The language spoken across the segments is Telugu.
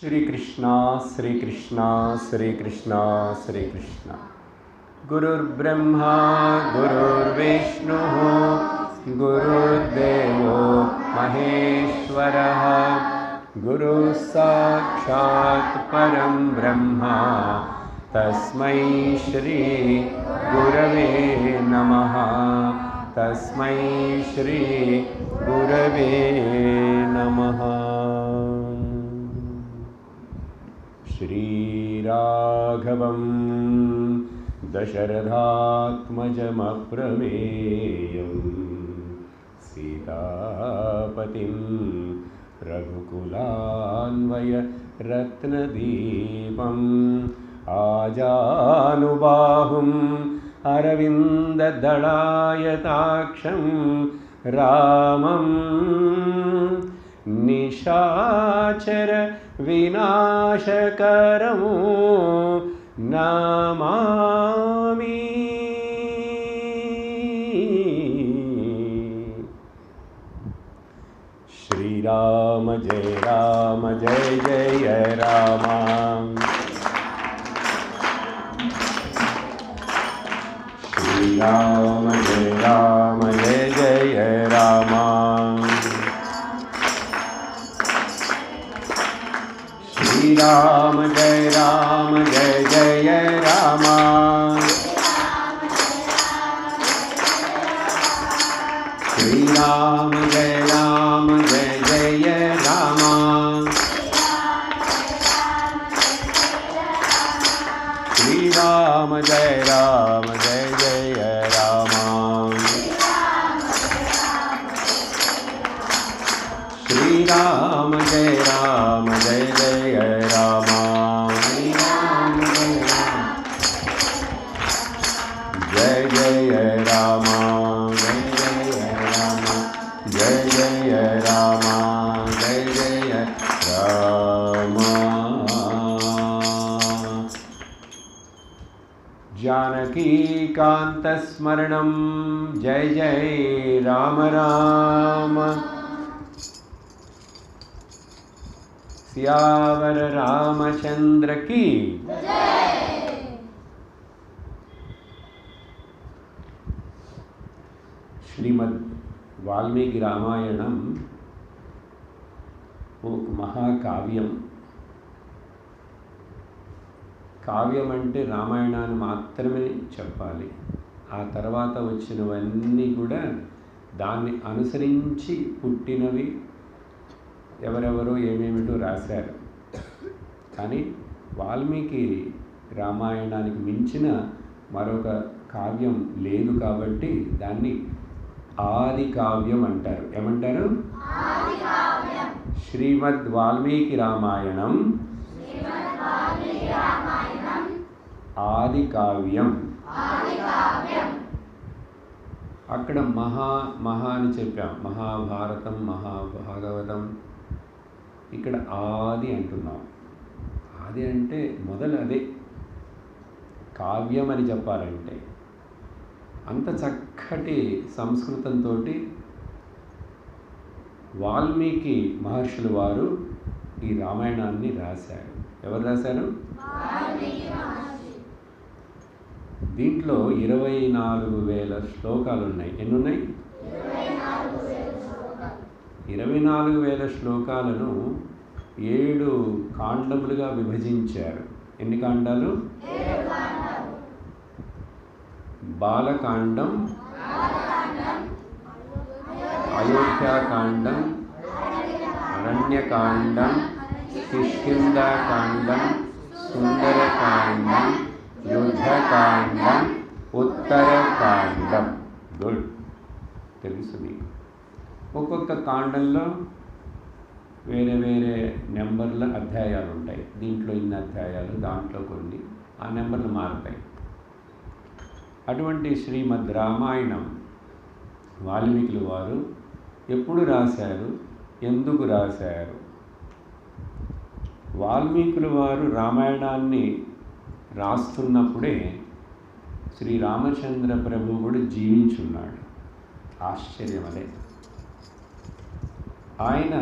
श्री कृष्णा श्री कृष्णा श्री कृष्णा श्री कृष्णा। गुरुर्ब्रह्मा गुरुर्विष्णुः गुरुर्देवो महेश्वरः गुरुः साक्षात् परं ब्रह्मा तस्मै श्री गुरवे नमः। तस्मै श्री गुरवे नमः। श्रीराघवं दशरथात्मजमप्रमेयं सीतापतिं रघुकुलान्वयरत्नदीपम् आजानुबाहुम् अरविन्ददलायताक्षं रामं निशाचर विनाशकरं नमामि। श्रीराम जय राम जय जय राम। श्रीराम जय राम जय जय राम। श्रीराम जय राम जय जय राम। श्रीराम जय राम जय जय राम। श्रीराम जय राम जय जय राम। श्रीराम जय राम जय जय राम। जय जय राम जय जय राम जय जय राम। जानकीकान्तस्मरणं जय जय राम राम। सियावर रामचंद्र की श्रीमद् वाल्मीकि रामायणं ఒక మహాకావ్యం. కావ్యం అంటే రామాయణాన్ని మాత్రమే చెప్పాలి. ఆ తర్వాత వచ్చినవన్నీ కూడా దాన్ని అనుసరించి పుట్టినవి, ఎవరెవరో ఏమేమిటో రాశారు. కానీ వాల్మీకి రామాయణానికి మించిన మరొక కావ్యం లేదు కాబట్టి దాన్ని ఆది కావ్యం అంటారు. ఏమంటారు? శ్రీమద్ వాల్మీకి రామాయణం ఆది కావ్యం. అక్కడ మహా అని చెప్పాం. మహాభారతం, మహాభాగవతం. ఇక్కడ ఆది అంటున్నాం. ఆది అంటే మొదలు. అదే కావ్యం అని చెప్పాలంటే. అంత చక్కటి సంస్కృతంతో వాల్మీకి మహర్షులు వారు ఈ రామాయణాన్ని రాశారు. ఎవరు రాశారు? దీంట్లో 24,000 శ్లోకాలు ఉన్నాయి. ఎన్ని ఉన్నాయి? 24,000 శ్లోకాలను 7 కాండములుగా విభజించారు. ఎన్ని కాండాలు? బాలకాండం, అయోధ్యాకాండం, అరణ్యకాండం, కిష్కింధాకాండం, సుందరకాండం, యుద్ధకాండం, ఉత్తరకాండం. గుడ్, తెలుసు మీకు. ఒక్కొక్క కాండంలో వేరే వేరే నెంబర్ల అధ్యాయాలు ఉంటాయి. దీంట్లో ఇన్ని అధ్యాయాలు, దాంట్లో కొన్ని, ఆ నెంబర్లు మారుతాయి. అటువంటి శ్రీమద్ రామాయణం వాల్మీకులు వారు ఎప్పుడు రాశారు, ఎందుకు రాశారు? వాల్మీకులు వారు రామాయణాన్ని రాస్తున్నప్పుడే శ్రీరామచంద్ర ప్రభు కూడా జీవించున్నాడు. ఆశ్చర్యం అదే. ఆయన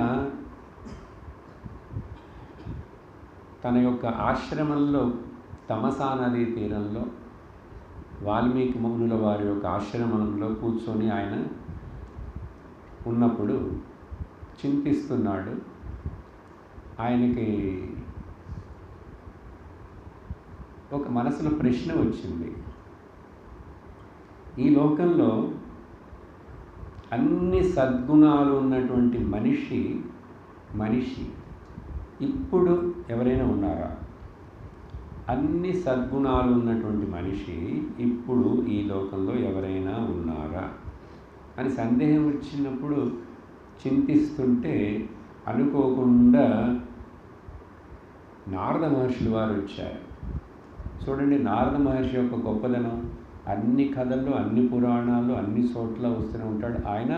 తన యొక్క ఆశ్రమంలో తమసా నదీ తీరంలో వాల్మీకి మునుల వారి యొక్క ఆశ్రమంలో కూర్చొని ఆయన ఉన్నప్పుడు చింతిస్తున్నాడు. ఆయనకి ఒక మనసులో ప్రశ్న వచ్చింది. ఈ లోకంలో అన్ని సద్గుణాలు ఉన్నటువంటి మనిషి ఇప్పుడు ఎవరైనా ఉన్నారా? అన్ని సద్గుణాలు ఉన్నటువంటి మనిషి ఇప్పుడు ఈ లోకంలో ఎవరైనా ఉన్నారా అని సందేహం వచ్చినప్పుడు చింతిస్తుంటే అనుకోకుండా నారద మహర్షులు వారు వచ్చారు. చూడండి, నారద మహర్షి యొక్క గొప్పదనం అన్ని కథల్లో, అన్ని పురాణాల్లో, అన్ని చోట్ల వస్తూనే ఉంటాడు. ఆయన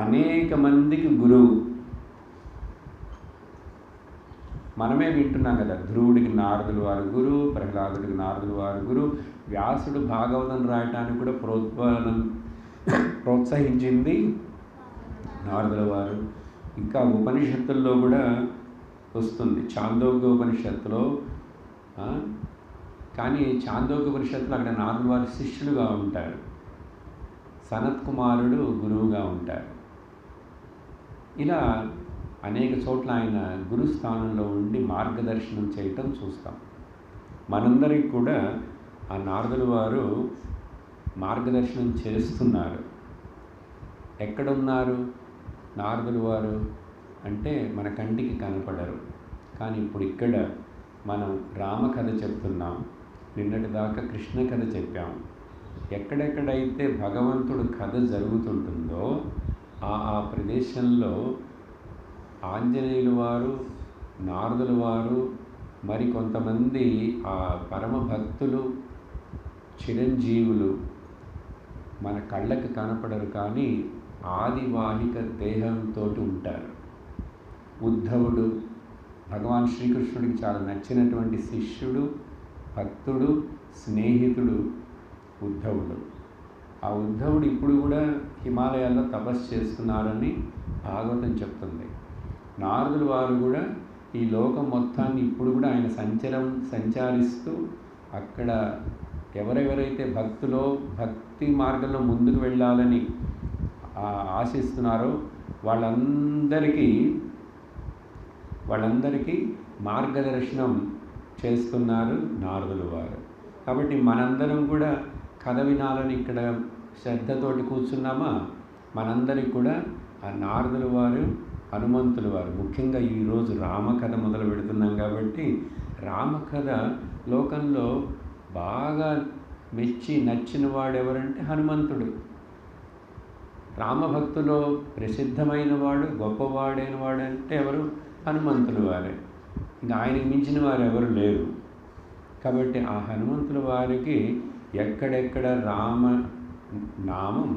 అనేక మందికి గురువు. మనమే వింటున్నాం కదా, ధ్రువుడికి నారదులు వారు గురువు, ప్రహ్లాదుడికి నారదులు వారు గురువు, వ్యాసుడు భాగవతం రాయటానికి కూడా ప్రోత్సహించింది నారదుల వారు. ఇంకా ఉపనిషత్తుల్లో కూడా వస్తుంది, చాందోగ్య ఉపనిషత్తులో. కానీ చాందోగ్య ఉపనిషత్తులో అక్కడ నారదుల వారి శిష్యులుగా ఉంటారు, సనత్ కుమారుడు గురువుగా ఉంటారు. ఇలా అనేక చోట్ల ఆయన గురుస్థానంలో ఉండి మార్గదర్శనం చేయటం చూస్తాం. మనందరికీ కూడా ఆ నారదుల వారు మార్గదర్శనం చేస్తున్నారు. ఎక్కడున్నారు నారదుల వారు అంటే మన కంటికి కనపడరు. కానీ ఇప్పుడు ఇక్కడ మనం రామకథ చెప్తున్నాం, నిన్నటి దాకా కృష్ణ కథ చెప్పాం. ఎక్కడెక్కడైతే భగవంతుడు కథ జరుగుతుంటుందో ఆ ప్రదేశంలో ఆంజనేయుల వారు, నారదుల వారు, మరి కొంతమంది ఆ పరమ భక్తులు, చిరంజీవులు మన కళ్ళకి కనపడరు, కానీ ఆదివాహిక దేహంతో ఉంటారు. ఉద్ధవుడు భగవాన్ శ్రీకృష్ణుడికి చాలా నచ్చినటువంటి శిష్యుడు, భక్తుడు, స్నేహితుడు ఉద్ధవుడు. ఆ ఉద్ధవుడు ఇప్పుడు కూడా హిమాలయాల్లో తపస్సు చేస్తున్నారని భాగవతం చెప్తుంది. నారదుల వారు కూడా ఈ లోకం మొత్తాన్ని ఇప్పుడు కూడా ఆయన సంచరిస్తూ అక్కడ ఎవరెవరైతే భక్తి మార్గంలో ముందుకు వెళ్ళాలని ఆశిస్తున్నారో వాళ్ళందరికీ మార్గదర్శనం చేస్తున్నారు నారదుల వారు. కాబట్టి మనందరం కూడా కథ వినాలని ఇక్కడ శ్రద్ధతోటి కూర్చున్నామా? మనందరికీ కూడా ఆ నారదుల వారు, హనుమంతుల వారు, ముఖ్యంగా ఈరోజు రామకథ మొదలు పెడుతున్నాం కాబట్టి రామకథ లోకంలో బాగా మెచ్చి నచ్చిన వాడు ఎవరంటే హనుమంతుడు. రామభక్తులో ప్రసిద్ధమైన వాడు, గొప్పవాడైన వాడు అంటే ఎవరు? హనుమంతుల వారే. ఇంకా ఆయనకి మించిన వారు ఎవరు లేరు. కాబట్టి ఆ హనుమంతుల వారికి ఎక్కడెక్కడ రామనామం,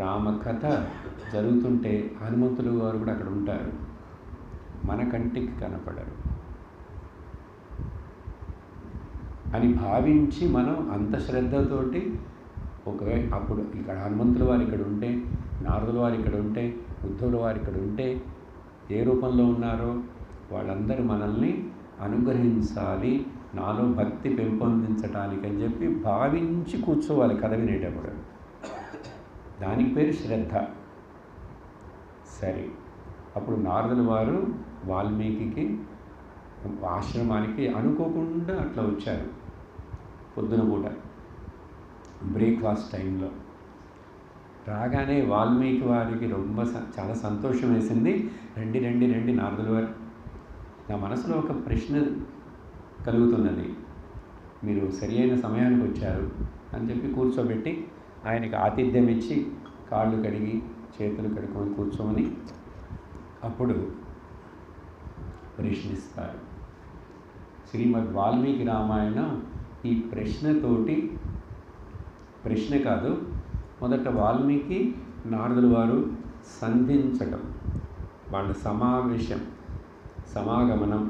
రామకథ జరుగుతుంటే హనుమంతుల వారు కూడా అక్కడ ఉంటారు, మన కంటికి కనపడరు అని భావించి మనం అంత శ్రద్ధతోటి అప్పుడు ఇక్కడ హనుమంతుల వారు ఇక్కడ ఉంటే, నారదుల వారు ఇక్కడ ఉంటే, ఉద్ధవుల వారు ఇక్కడ ఉంటే, ఏ రూపంలో ఉన్నారో వాళ్ళందరూ మనల్ని అనుగ్రహించాలి, నాలో భక్తి పెంపొందించటానికి అని చెప్పి భావించి కూర్చోవాలి కథ వినేటప్పుడు. దానికి పేరు శ్రద్ధ. సరే, అప్పుడు నారదుల వారు వాల్మీకి ఆశ్రమానికి అనుకోకుండా అట్లా వచ్చారు. పొద్దున పూట బ్రేక్ఫాస్ట్ టైంలో రాగానే వాల్మీకి వారికి చాలా సంతోషం వేసింది. రండి రండి రండి నారదుల వారు. నా మనసులో ఒక ప్రశ్న కలుగుతున్నది, మీరు సరి అయిన సమయానికి వచ్చారు అని చెప్పి కూర్చోబెట్టి ఆయనకి ఆతిథ్యం ఇచ్చి కాళ్ళు కడిగి చేతులు కడుక్కొని కూర్చోమని అప్పుడు ప్రశ్నిస్తారు. శ్రీమద్ వాల్మీకి రామాయణం ఈ ప్రశ్నతోటి, ప్రశ్న కాదు, మొదట వాల్మీకి నారదుల వారు సంధించటం, వాళ్ళ సమాగమనం,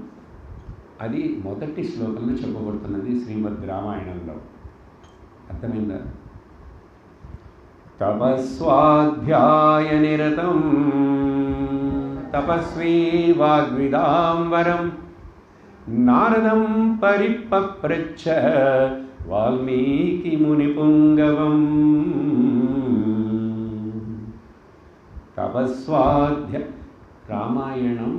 అది మొదటి శ్లోకంలో చెప్పబడుతున్నది శ్రీమద్ రామాయణంలో. అర్థమైందా? తపస్వాధ్యాయ నిరతం తపస్వీ వాగ్విదాంబరం నారదం పరిపప్రచ్ఛ వాల్మీకి మునిపుంగవం తపస్వాధ్య. రామాయణం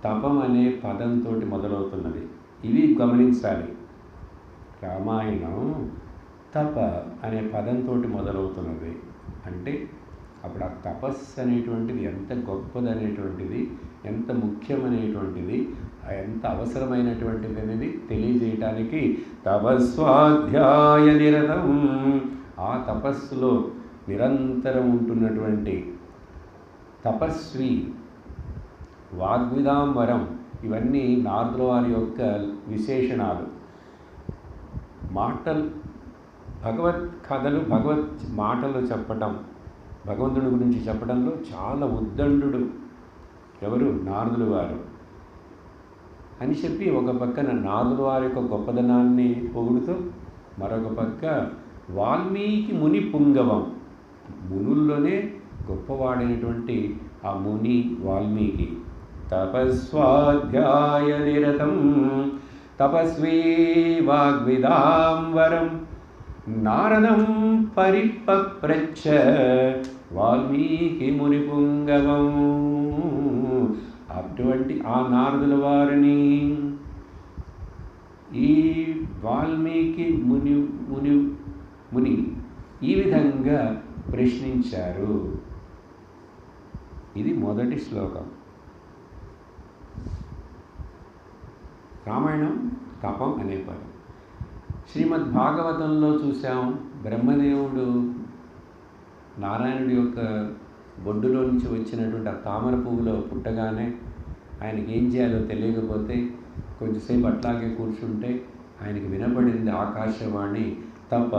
తపం అనే పదంతో మొదలవుతున్నది. ఇవి గమనించాలి. రామాయణం తప అనే పదంతో మొదలవుతున్నది. అంటే అప్పుడు ఆ తపస్సు అనేటువంటిది ఎంత గొప్పదనేటువంటిది, ఎంత ముఖ్యమనేటువంటిది, ఎంత అవసరమైనటువంటిది అనేది తెలియజేయటానికి తపస్వాధ్యాయ నిరతం, ఆ తపస్సులో నిరంతరం ఉంటున్నటువంటి తపస్వి, వాగ్విదాంబరం, ఇవన్నీ నారదుల వారి యొక్క విశేషణాలు. మాటలు, భగవత్ కథలు, భగవత్ మాటలు చెప్పటం, భగవంతుడి గురించి చెప్పడంలో చాలా ఉద్దండు ఎవరు? నారదుల వారు అని చెప్పి ఒక పక్కన నారదుల వారి యొక్క గొప్పదనాన్ని పొగుడుతూ, మరొక పక్క వాల్మీకి ముని పుంగవం, మునుల్లోనే గొప్పవాడైనటువంటి ఆ ముని వాల్మీకి. తపస్వాధ్యాయ నిరతం తపస్వీ వాగ్విదాంబరం నారదం పరిపప్రచ్ఛ వాల్మీకి మునిపుంగవం. అటువంటి ఆ నారదుల వారిని ఈ వాల్మీకి ముని ఈ విధంగా ప్రశ్నించారు. ఇది మొదటి శ్లోకం. రామాయణం తపం అనే పదం. శ్రీమద్ భాగవతంలో చూసాం, బ్రహ్మదేవుడు నారాయణుడి యొక్క బొడ్డులో నుంచి వచ్చినటువంటి ఆ తామర పువ్వులో పుట్టగానే ఆయనకి ఏం చేయాలో తెలియకపోతే కొంచెంసేపు అట్లాగే కూర్చుంటే ఆయనకి వినపడింది ఆకాశవాణి, తప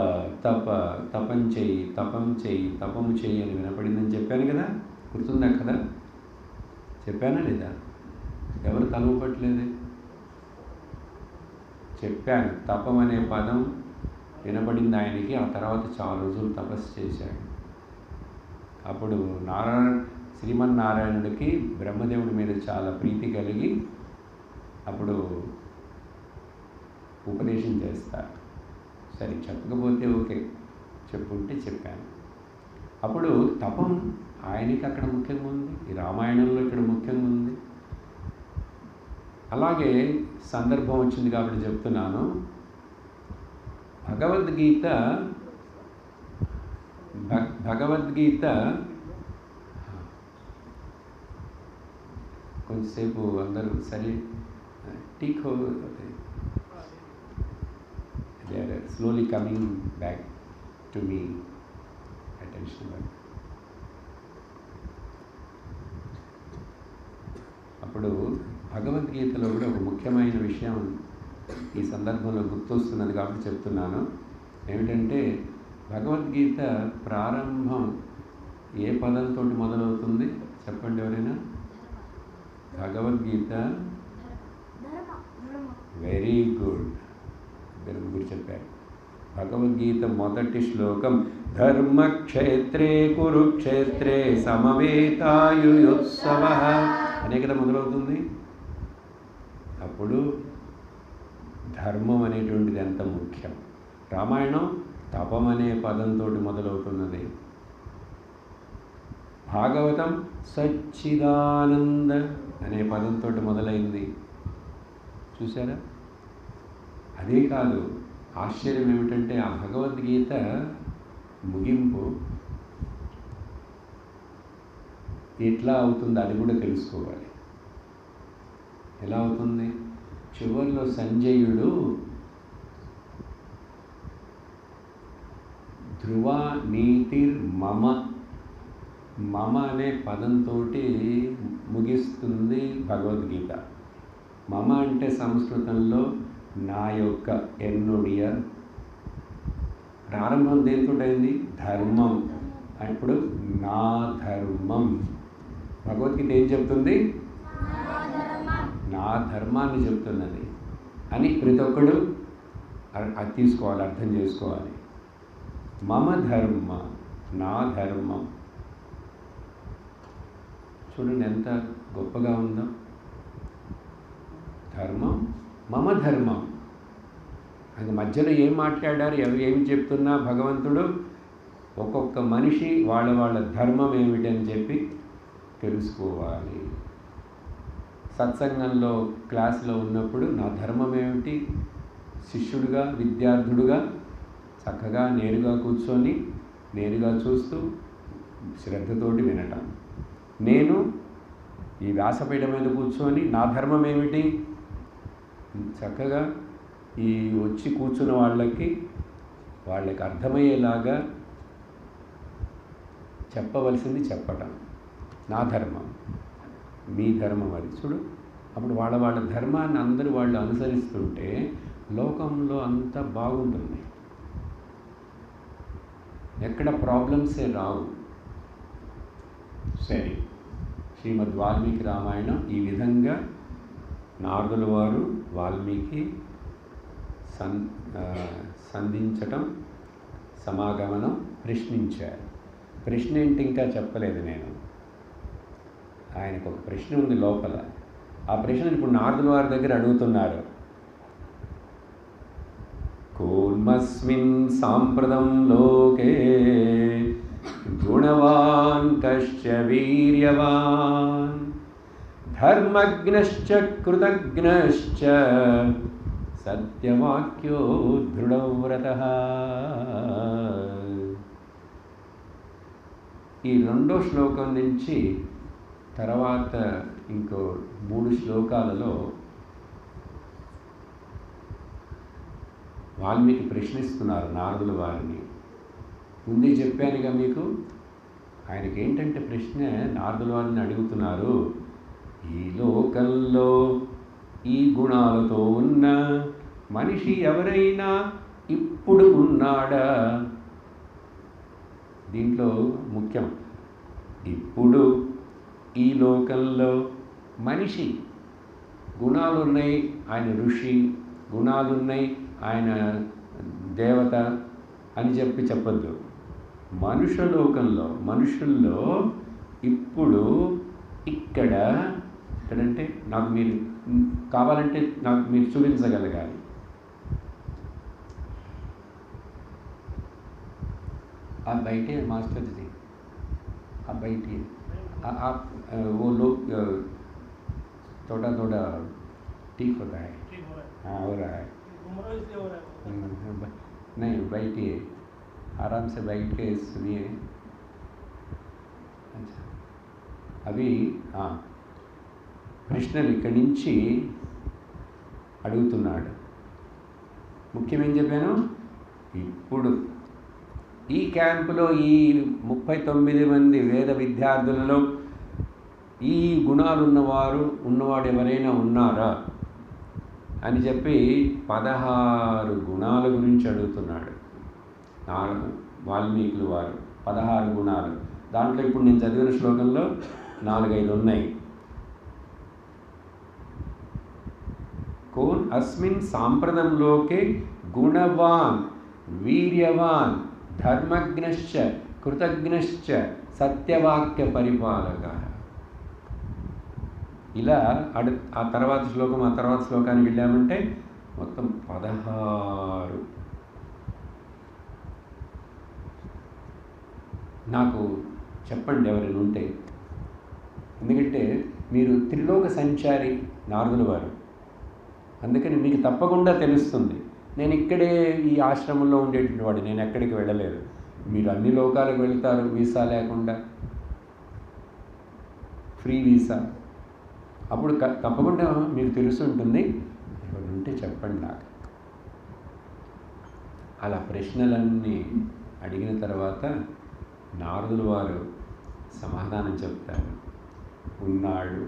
తప తపం చెయ్యి, తపం చెయ్యి, తపము చెయ్యి అని వినపడిందని చెప్పాను కదా. గుర్తుందా కదా? చెప్పానా లేదా? ఎవరు తలవపట్లేదే? చెప్పాను. తపం అనే పదం వినపడింది ఆయనకి. ఆ తర్వాత చాలా రోజులు తపస్సు చేశాడు. అప్పుడు శ్రీమన్నారాయణుడికి బ్రహ్మదేవుడి మీద చాలా ప్రీతి కలిగి అప్పుడు ఉపదేశం చేస్తారు. సరే, చెప్పకపోతే ఓకే, చెప్పుంటే చెప్పాను. అప్పుడు తపం ఆయనకి అక్కడ ముఖ్యంగా ఉంది, ఈ రామాయణంలో ఇక్కడ ముఖ్యంగా ఉంది. అలాగే సందర్భం వచ్చింది కాబట్టి చెప్తున్నాను. భగవద్గీత కొంచెంసేపు అందరూ సరే టీక్ they are slowly coming back to మీ అటెన్షన్. అప్పుడు భగవద్గీతలో కూడా ఒక ముఖ్యమైన విషయం ఈ సందర్భంలో గుర్తొస్తున్నది కాబట్టి చెప్తున్నాను. ఏమిటంటే భగవద్గీత ప్రారంభం ఏ పదంతో మొదలవుతుంది చెప్పండి ఎవరైనా? భగవద్గీత, వెరీ గుడ్, ఇద్దరు ముగ్గురు చెప్పారు. భగవద్గీత మొదటి శ్లోకం ధర్మక్షేత్రే కురుక్షేత్రే సమవేతాయుయుత్సవః అనే కదా మొదలవుతుంది. అప్పుడు ధర్మం అనేటువంటిది ఎంత ముఖ్యం. రామాయణం తపం అనే పదంతో మొదలవుతున్నది. భాగవతం సచ్చిదానంద అనే పదంతో మొదలైంది. చూసారా? అదే కాదు, ఆశ్చర్యం ఏమిటంటే ఆ భగవద్గీత ముగింపు ఎట్లా అవుతుంది అది కూడా తెలుసుకోవాలి. ఎలా అవుతుంది? చివరిలో సంజయుడు ధ్రువ నీతిర్ మమ, మమ అనే పదంతో ముగిస్తుంది భగవద్గీత. మమ అంటే సంస్కృతంలో నా యొక్క, ఎన్నుడియ. ప్రారంభం దేనితో అయింది? ధర్మం. ఇప్పుడు నా ధర్మం. భగవద్గీత ఏం చెప్తుంది? నా ధర్మాన్ని చెప్తున్నది అని ప్రతి ఒక్కడు అది తీసుకోవాలి, అర్థం చేసుకోవాలి. మమ ధర్మ, నా ధర్మం. చూడండి ఎంత గొప్పగా ఉందో. ధర్మం మమ ధర్మం. అది మధ్యలో ఏం మాట్లాడారు, ఏమి చెప్తున్నా భగవంతుడు ఒక్కొక్క మనిషి వాళ్ళ ధర్మం ఏమిటని చెప్పి తెలుసుకోవాలి. సత్సంగంలో క్లాస్లో ఉన్నప్పుడు నా ధర్మం ఏమిటి, శిష్యుడిగా విద్యార్థుడుగా చక్కగా నేరుగా కూర్చొని నేరుగా చూస్తూ శ్రద్ధతోటి వినటం. నేను ఈ వ్యాసపీఠ మీద కూర్చొని నా ధర్మం ఏమిటి, చక్కగా ఈ వచ్చి కూర్చున్న వాళ్ళకి అర్థమయ్యేలాగా చెప్పవలసింది చెప్పటం నా ధర్మం. మీ ధర్మం అది చూడు. అప్పుడు వాళ్ళ ధర్మాన్ని అందరూ వాళ్ళు అనుసరిస్తుంటే లోకంలో అంతా బాగుంటుంది, ఎక్కడ ప్రాబ్లమ్సే రావు. సరే, శ్రీమద్ వాల్మీకి రామాయణం ఈ విధంగా నారదుల వారు వాల్మీకి సంధించటం, సమాగమనం, ప్రశ్నించారు. ప్రశ్న ఏంటి ఇంకా చెప్పలేదు నేను. ఆయనకు ఒక ప్రశ్న ఉంది లోపల. ఆ ప్రశ్న ఇప్పుడు నారదుల వారి దగ్గర అడుగుతున్నారు. కూర్మస్మిన్ సాంప్రదం లోకే గుణవాన్ కశ్చ వీర్యవాన్ ధర్మజ్ఞశ్చ కృతజ్ఞశ్చ సత్యవాక్యో దృఢవ్రతః. ఈ రెండో శ్లోకం నుంచి తర్వాత ఇంకో 3 శ్లోకాలలో వాల్మీకి ప్రశ్నిస్తున్నారు నారదుల వారిని. ముందే చెప్పానుగా మీకు. ఆయనకి ఏంటంటే ప్రశ్న, నారదుల వారిని అడుగుతున్నారు, ఈ లోకంలో ఈ గుణాలతో ఉన్న మనిషి ఎవరైనా ఇప్పుడు ఉన్నాడా? దీంట్లో ముఖ్యం, ఇప్పుడు ఈ లోకంలో మనిషి గుణాలున్నాయి, ఆయన ఋషి, గుణాలున్నాయి ఆయన దేవత అని చెప్పొద్దు. మనుషుల్లో ఇప్పుడు ఇక్కడంటే నాకు మీరు కావాలంటే నాకు మీరు చూపించగలగాలి. आप बैठे मास्टर जी, आप बैठिए. आप वो लोग थोड़ा ठीक होता है. हाँ, हो रहा है. नहीं, बैठिए, आराम से बैठ के सुनिए. अच्छा, अभी हाँ, ప్రశ్నలు ఇక్కడి నుంచి అడుగుతున్నాడు. ముఖ్యం ఏం చెప్పాను, ఇప్పుడు ఈ క్యాంపులో ఈ 39 మంది వేద విద్యార్థులలో ఈ గుణాలు ఉన్నవాడు ఎవరైనా ఉన్నారా అని చెప్పి 16 గుణాల గురించి అడుగుతున్నాడు వాల్మీకులు వారు. 16 గుణాలు. దాంట్లో ఇప్పుడు నేను చదివిన శ్లోకంలో 4-5 ఉన్నాయి. कौन अस्मिन् सांप्रदं लोके गुणवान वीर्यवान धर्मज्ञश्च कृतज्ञश्च सत्यवाक्य परिपालकः. ఇలా ఆ తర్వాత శ్లోకానికి వెళ్ళామంటే మొత్తం 16. నాకు చెప్పండి ఎవరైనా ఉంటే, ఎందుకంటే మీరు త్రిలోక సంచారి నారదుల వారు, అందుకని మీకు తప్పకుండా తెలుస్తుంది. నేను ఇక్కడే ఈ ఆశ్రమంలో ఉండేటువంటి వాడు, నేను ఎక్కడికి వెళ్ళలేదు. మీరు అన్ని లోకాలకు వెళ్తారు వీసా లేకుండా, ఫ్రీ వీసా. అప్పుడు తప్పకుండా మీకు తెలుసుంటుంది. ఎవరు ఉంటే చెప్పండి నాకు. అలా ప్రశ్నలన్నీ అడిగిన తర్వాత నారదుల వారు సమాధానం చెప్తారు. ఉన్నాడు.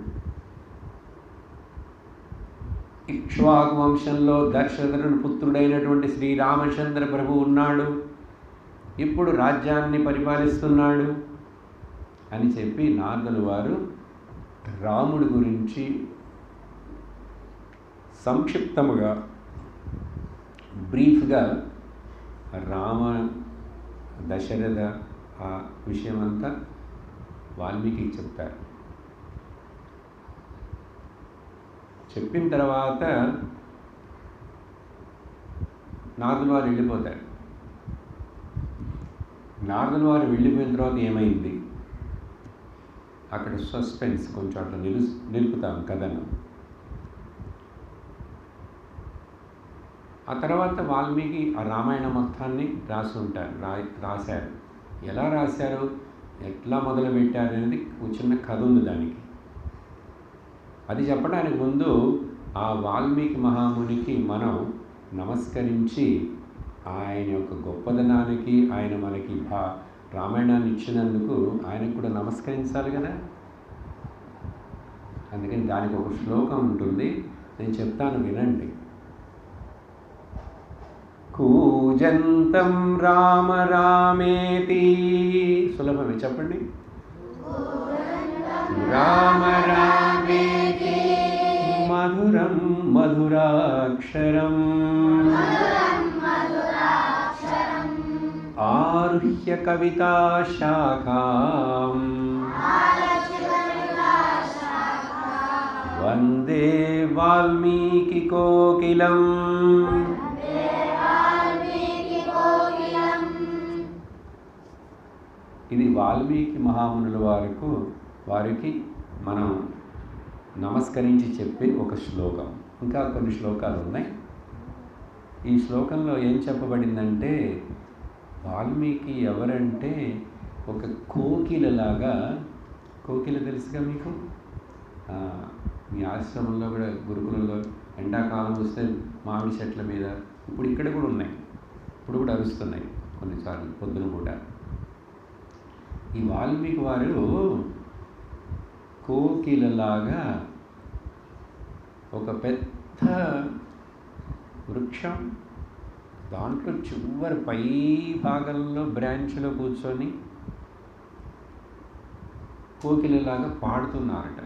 ఇక్ష్వాకు వంశంలో దశరథుని పుత్రుడైనటువంటి శ్రీరామచంద్ర ప్రభు ఉన్నాడు, ఇప్పుడు రాజ్యాన్ని పరిపాలిస్తున్నాడు అని చెప్పి నారదుల వారు రాముడి గురించి సంక్షిప్తముగా బ్రీఫ్గా రామ దశరథ ఆ విషయమంతా వాల్మీకి చెప్తారు. చెప్పిన తర్వాత నారదుల వారు వెళ్ళిపోతారు. నారదుల వారు వెళ్ళిపోయిన తర్వాత ఏమైంది, అక్కడ సస్పెన్స్ కొంచెం అట్లా నిలుపుతాం కథను. ఆ తర్వాత వాల్మీకి ఆ రామాయణ మొత్తాన్ని రాశారు. ఎలా రాశారు, ఎట్లా మొదలుపెట్టారు అనేది ఒక చిన్న కథ ఉంది దానికి. అది చెప్పడానికి ముందు ఆ వాల్మీకి మహామునికి మనం నమస్కరించి ఆయన యొక్క గొప్పదనానికి, ఆయన మనకి రామాయణాన్ని ఇచ్చినందుకు ఆయనకు కూడా నమస్కరించాలి కదా. అందుకని దానికి ఒక శ్లోకం ఉంటుంది, నేను చెప్తాను వినండి. కూజంతం రామ రామేతి, సులభమే చెప్పండి. రామ రామేతి మధురం మధురాక్షరం ఆరుహ్య కవితా శాఖాం వందే వాల్మీకి కోకిలం. ఇది వాల్మీకి మహామునుల వారికి మనం నమస్కరించి చెప్పే ఒక శ్లోకం. ఇంకా కొన్ని శ్లోకాలు ఉన్నాయి. ఈ శ్లోకంలో ఏం చెప్పబడిందంటే, వాల్మీకి ఎవరంటే ఒక కోకిలలాగా, కోకిల తెలుసుగా మీకు, మీ ఆశ్రమంలో కూడా గురుకులంలో ఎండాకాలం వస్తే మామిడి చెట్ల మీద, ఇప్పుడు ఇక్కడ కూడా ఉన్నాయి, ఇప్పుడు కూడా అరుస్తున్నాయి కొన్నిసార్లు పొద్దున కూడా. ఈ వాల్మీకి వారు కోకిలలాగా ఒక పెద్ద వృక్షం, దాంట్లో చివరి పై భాగంలో బ్రాంచ్లో కూర్చొని కోకిలలాగా పాడుతున్నారట.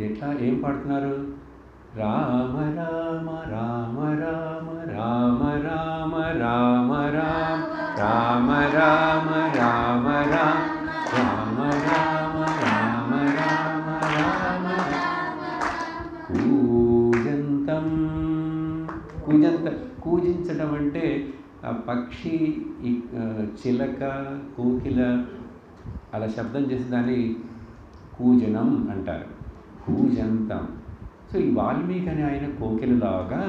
ఎట్లా, ఏం పాడుతున్నారు? రామ రామ రామ రామ రామ రామ రామ రామ రామ రామ రామ రామ రామ రామ రామ రామ కూజంతం. కూజించడం అంటే ఆ పక్షి, చిలక, కోకిల అలా శబ్దం చేసి దాన్ని కూజనం అంటారు, కూజంతం. సో ఈ వాల్మీకి అని ఆయన కోకిలలాగా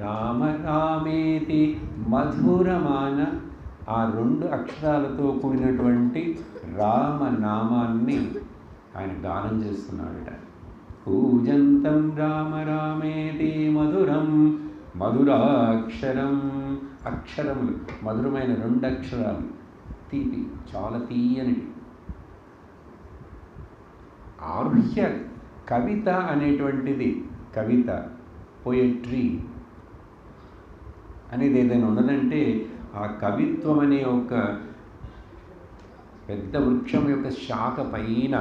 రామ రామేతి మధురమాన ఆ 2 అక్షరాలతో కూడినటువంటి రామనామాన్ని ఆయన గానం చేస్తున్నాడట. కూజంతం రామ రామేతి మధురం మధురాక్షరం. అక్షరములు మధురమైన 2 అక్షరాలు, తీపి, చాలా తీయనివి. ఆరుహ్య కవిత అనేటువంటిది, కవిత, పోయట్రీ అనేది ఏదైనా ఉన్నదంటే ఆ కవిత్వం అనే ఒక పెద్ద వృక్షం యొక్క శాఖ పైన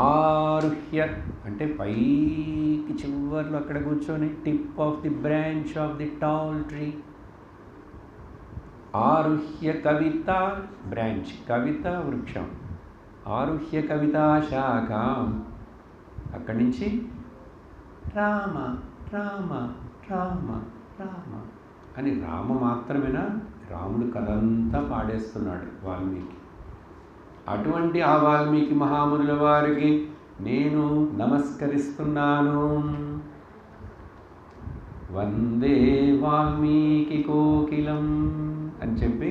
ఆరుహ్య అంటే పైకి చివర్లో అక్కడ కూర్చొని, tip of the branch of the tall tree. ఆరుహ్య కవిత బ్రాంచ్, కవిత వృక్షం, ఆరుహ్య కవితా శాఖ. అక్కడి నుంచి రామ రామ రామ రామ అని రామ మాత్రమేనా, రాముడు కథంతా పాడేస్తున్నాడు వాల్మీకి. అటువంటి ఆ వాల్మీకి మహామునుల వారికి నేను నమస్కరిస్తున్నాను. వందే వాల్మీకి కోకిలం అని చెప్పి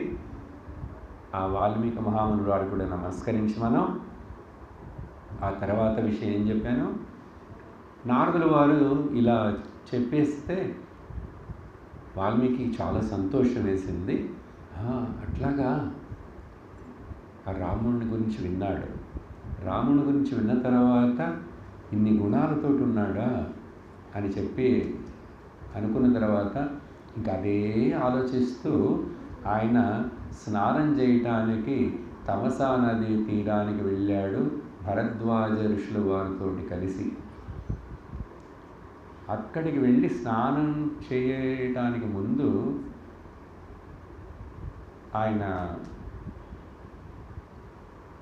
ఆ వాల్మీకి మహామునుల వారికి కూడా నమస్కరించి మనం ఆ తర్వాత విషయం ఏం చెప్పాను, నారదుల వారు ఇలా చెప్పేస్తే వాల్మీకి చాలా సంతోషం వేసింది. అట్లాగా ఆ రాముని గురించి విన్నాడు. రాముని గురించి విన్న తర్వాత ఇన్ని గుణాలతో ఉన్నాడా అని చెప్పి అనుకున్న తర్వాత ఇంకా అదే ఆలోచిస్తూ ఆయన స్నానం చేయటానికి తమసా నది తీరానికి వెళ్ళాడు భరద్వాజ ఋషుల వారితో కలిసి. అక్కడికి వెళ్ళి స్నానం చేయటానికి ముందు ఆయన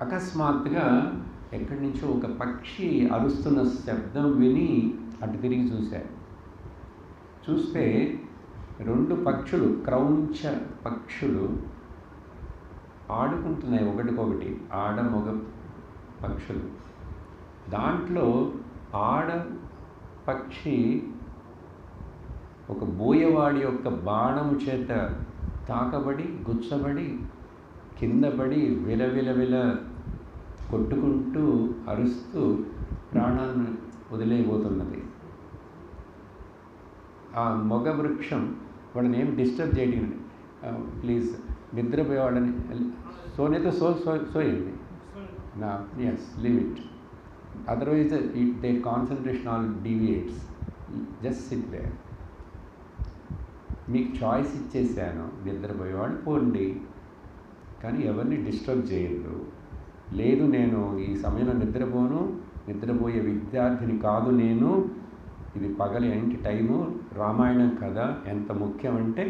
అకస్మాత్తుగా ఎక్కడి నుంచో ఒక పక్షి అరుస్తున్న శబ్దం విని అటు తిరిగి చూశారు. చూస్తే 2 పక్షులు, క్రౌంచ పక్షులు ఆడుకుంటున్నాయి ఒకటికొకటి, ఆడ మగ పక్షులు. దాంట్లో ఆడ పక్షి ఒక బోయవాడి యొక్క బాణము చేత తాకబడి, గుచ్చబడి, కింద పడి విలవిలవిల కొట్టుకుంటూ అరుస్తూ ప్రాణాన్ని వదిలేయబోతున్నది. ఆ మగ వృక్షం వాళ్ళని ఏం డిస్టర్బ్ చేయడం, ప్లీజ్ నిద్రపోయేవాళ్ళని సోనేతో సోయండి నా, yes, leave it, otherwise they concentration all deviates, just sit there. మీకు చాయిస్ ఇచ్చేసాను, నిద్రపోయేవాళ్ళు పోండి, కానీ ఎవరిని డిస్టర్బ్ చేయొద్దు. లేదు, నేను ఈ సమయంలో నిద్రపోను, నిద్రపోయే విద్యార్థిని కాదు నేను, ఇది పగలు ఏంటి టైము, రామాయణం కథ ఎంత ముఖ్యం అంటే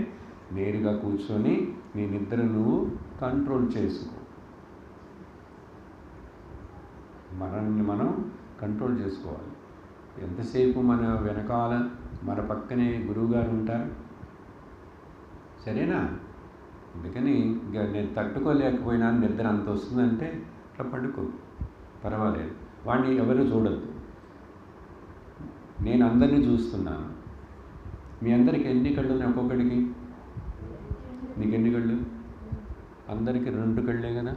నేరుగా కూర్చొని నీ నిద్ర నువ్వు కంట్రోల్ చేసుకో. మనల్ని మనం కంట్రోల్ చేసుకోవాలి. ఎంతసేపు మన వెనకాల మన పక్కనే గురువుగారు ఉంటారు, సరేనా? అందుకని ఇక నేను తట్టుకోలేకపోయినా నిద్ర అంత వస్తుందంటే అట్లా పడుకో, పర్వాలేదు. వాడిని ఎవరు చూడద్దు. నేను అందరినీ చూస్తున్నాను. మీ అందరికి ఎన్ని కళ్ళు ఉన్నాయి? ఒక్కొక్కడికి నీకు ఎన్ని కళ్ళు? అందరికీ 2 కళ్ళే కదా.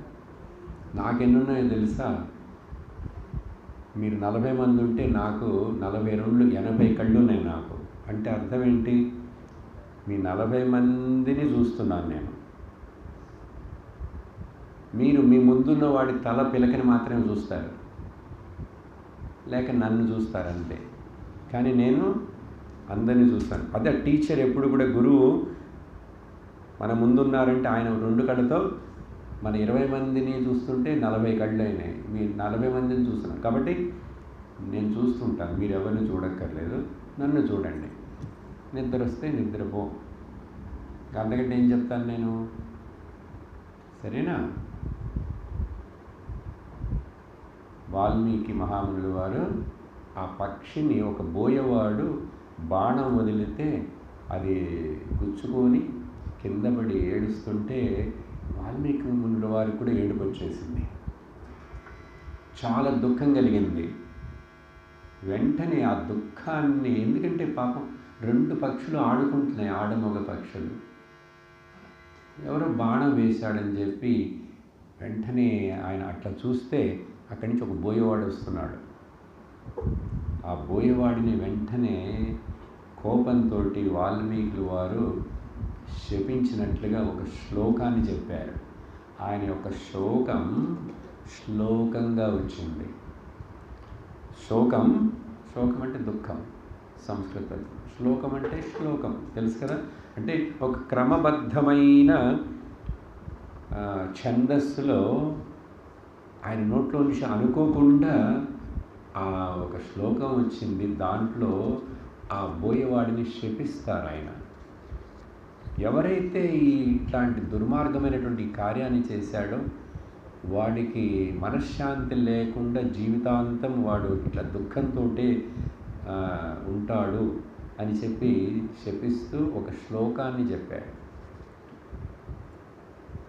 నాకెన్నున్నాయో తెలుసా? మీరు 40 మంది ఉంటే నాకు 42, 80 కళ్ళు ఉన్నాయి నాకు. అంటే అర్థం ఏంటి? మీ 40 మందిని చూస్తున్నాను నేను. మీరు మీ ముందున్న వాడి తల పిలకని మాత్రమే చూస్తారు, లేక నన్ను చూస్తారంతే. కానీ నేను అందరినీ చూస్తాను. అదే టీచర్ ఎప్పుడు కూడా, గురువు మన ముందున్నారంటే ఆయన 2 కళ్ళతో మన 20 మందిని చూస్తుంటే 40 కళ్ళు అయినాయి. మీరు 40 మందిని చూస్తున్నారు కాబట్టి నేను చూస్తుంటాను. మీరు ఎవరిని చూడక్కర్లేదు, నన్ను చూడండి. నిద్ర వస్తే నిద్రపో, అంతకంటే ఏం చెప్తాను నేను, సరేనా? వాల్మీకి మహామునులు వారు ఆ పక్షిని, ఒక బోయవాడు బాణం వదిలితే అది గుచ్చుకొని కింద పడి ఏడుస్తుంటే వాల్మీకి మునుల వారికి కూడా ఏడుపు వచ్చేసింది. చాలా దుఃఖం కలిగింది. వెంటనే ఆ దుఃఖాన్ని, ఎందుకంటే పాపం 2 పక్షులు ఆడుకుంటున్నాయి, ఆడమొగ పక్షులు, ఎవరో బాణం వేశాడని చెప్పి వెంటనే ఆయన అట్లా చూస్తే అక్కడి నుంచి ఒక బోయవాడు వస్తున్నాడు. ఆ బోయవాడిని వెంటనే కోపంతో వాల్మీకులు వారు శపించినట్లుగా ఒక శ్లోకాన్ని చెప్పారు. ఆయన యొక్క శోకం శ్లోకంగా వచ్చింది. శోకం అంటే దుఃఖం సంస్కృతం, శ్లోకం అంటే శ్లోకం, తెలుసు కదా. అంటే ఒక క్రమబద్ధమైన ఛందస్సులో ఆయన నోట్లో నుంచి అనుకోకుండా ఆ ఒక శ్లోకం వచ్చింది. దాంట్లో ఆ బోయవాడిని శపిస్తారు ఆయన. ఎవరైతే ఇట్లాంటి దుర్మార్గమైనటువంటి కార్యాన్ని చేశాడో వాడికి మనశ్శాంతి లేకుండా జీవితాంతం వాడు ఇట్లా దుఃఖంతో ఉంటాడు అని చెప్పి శపిస్తూ ఒక శ్లోకాన్ని చెప్పారు.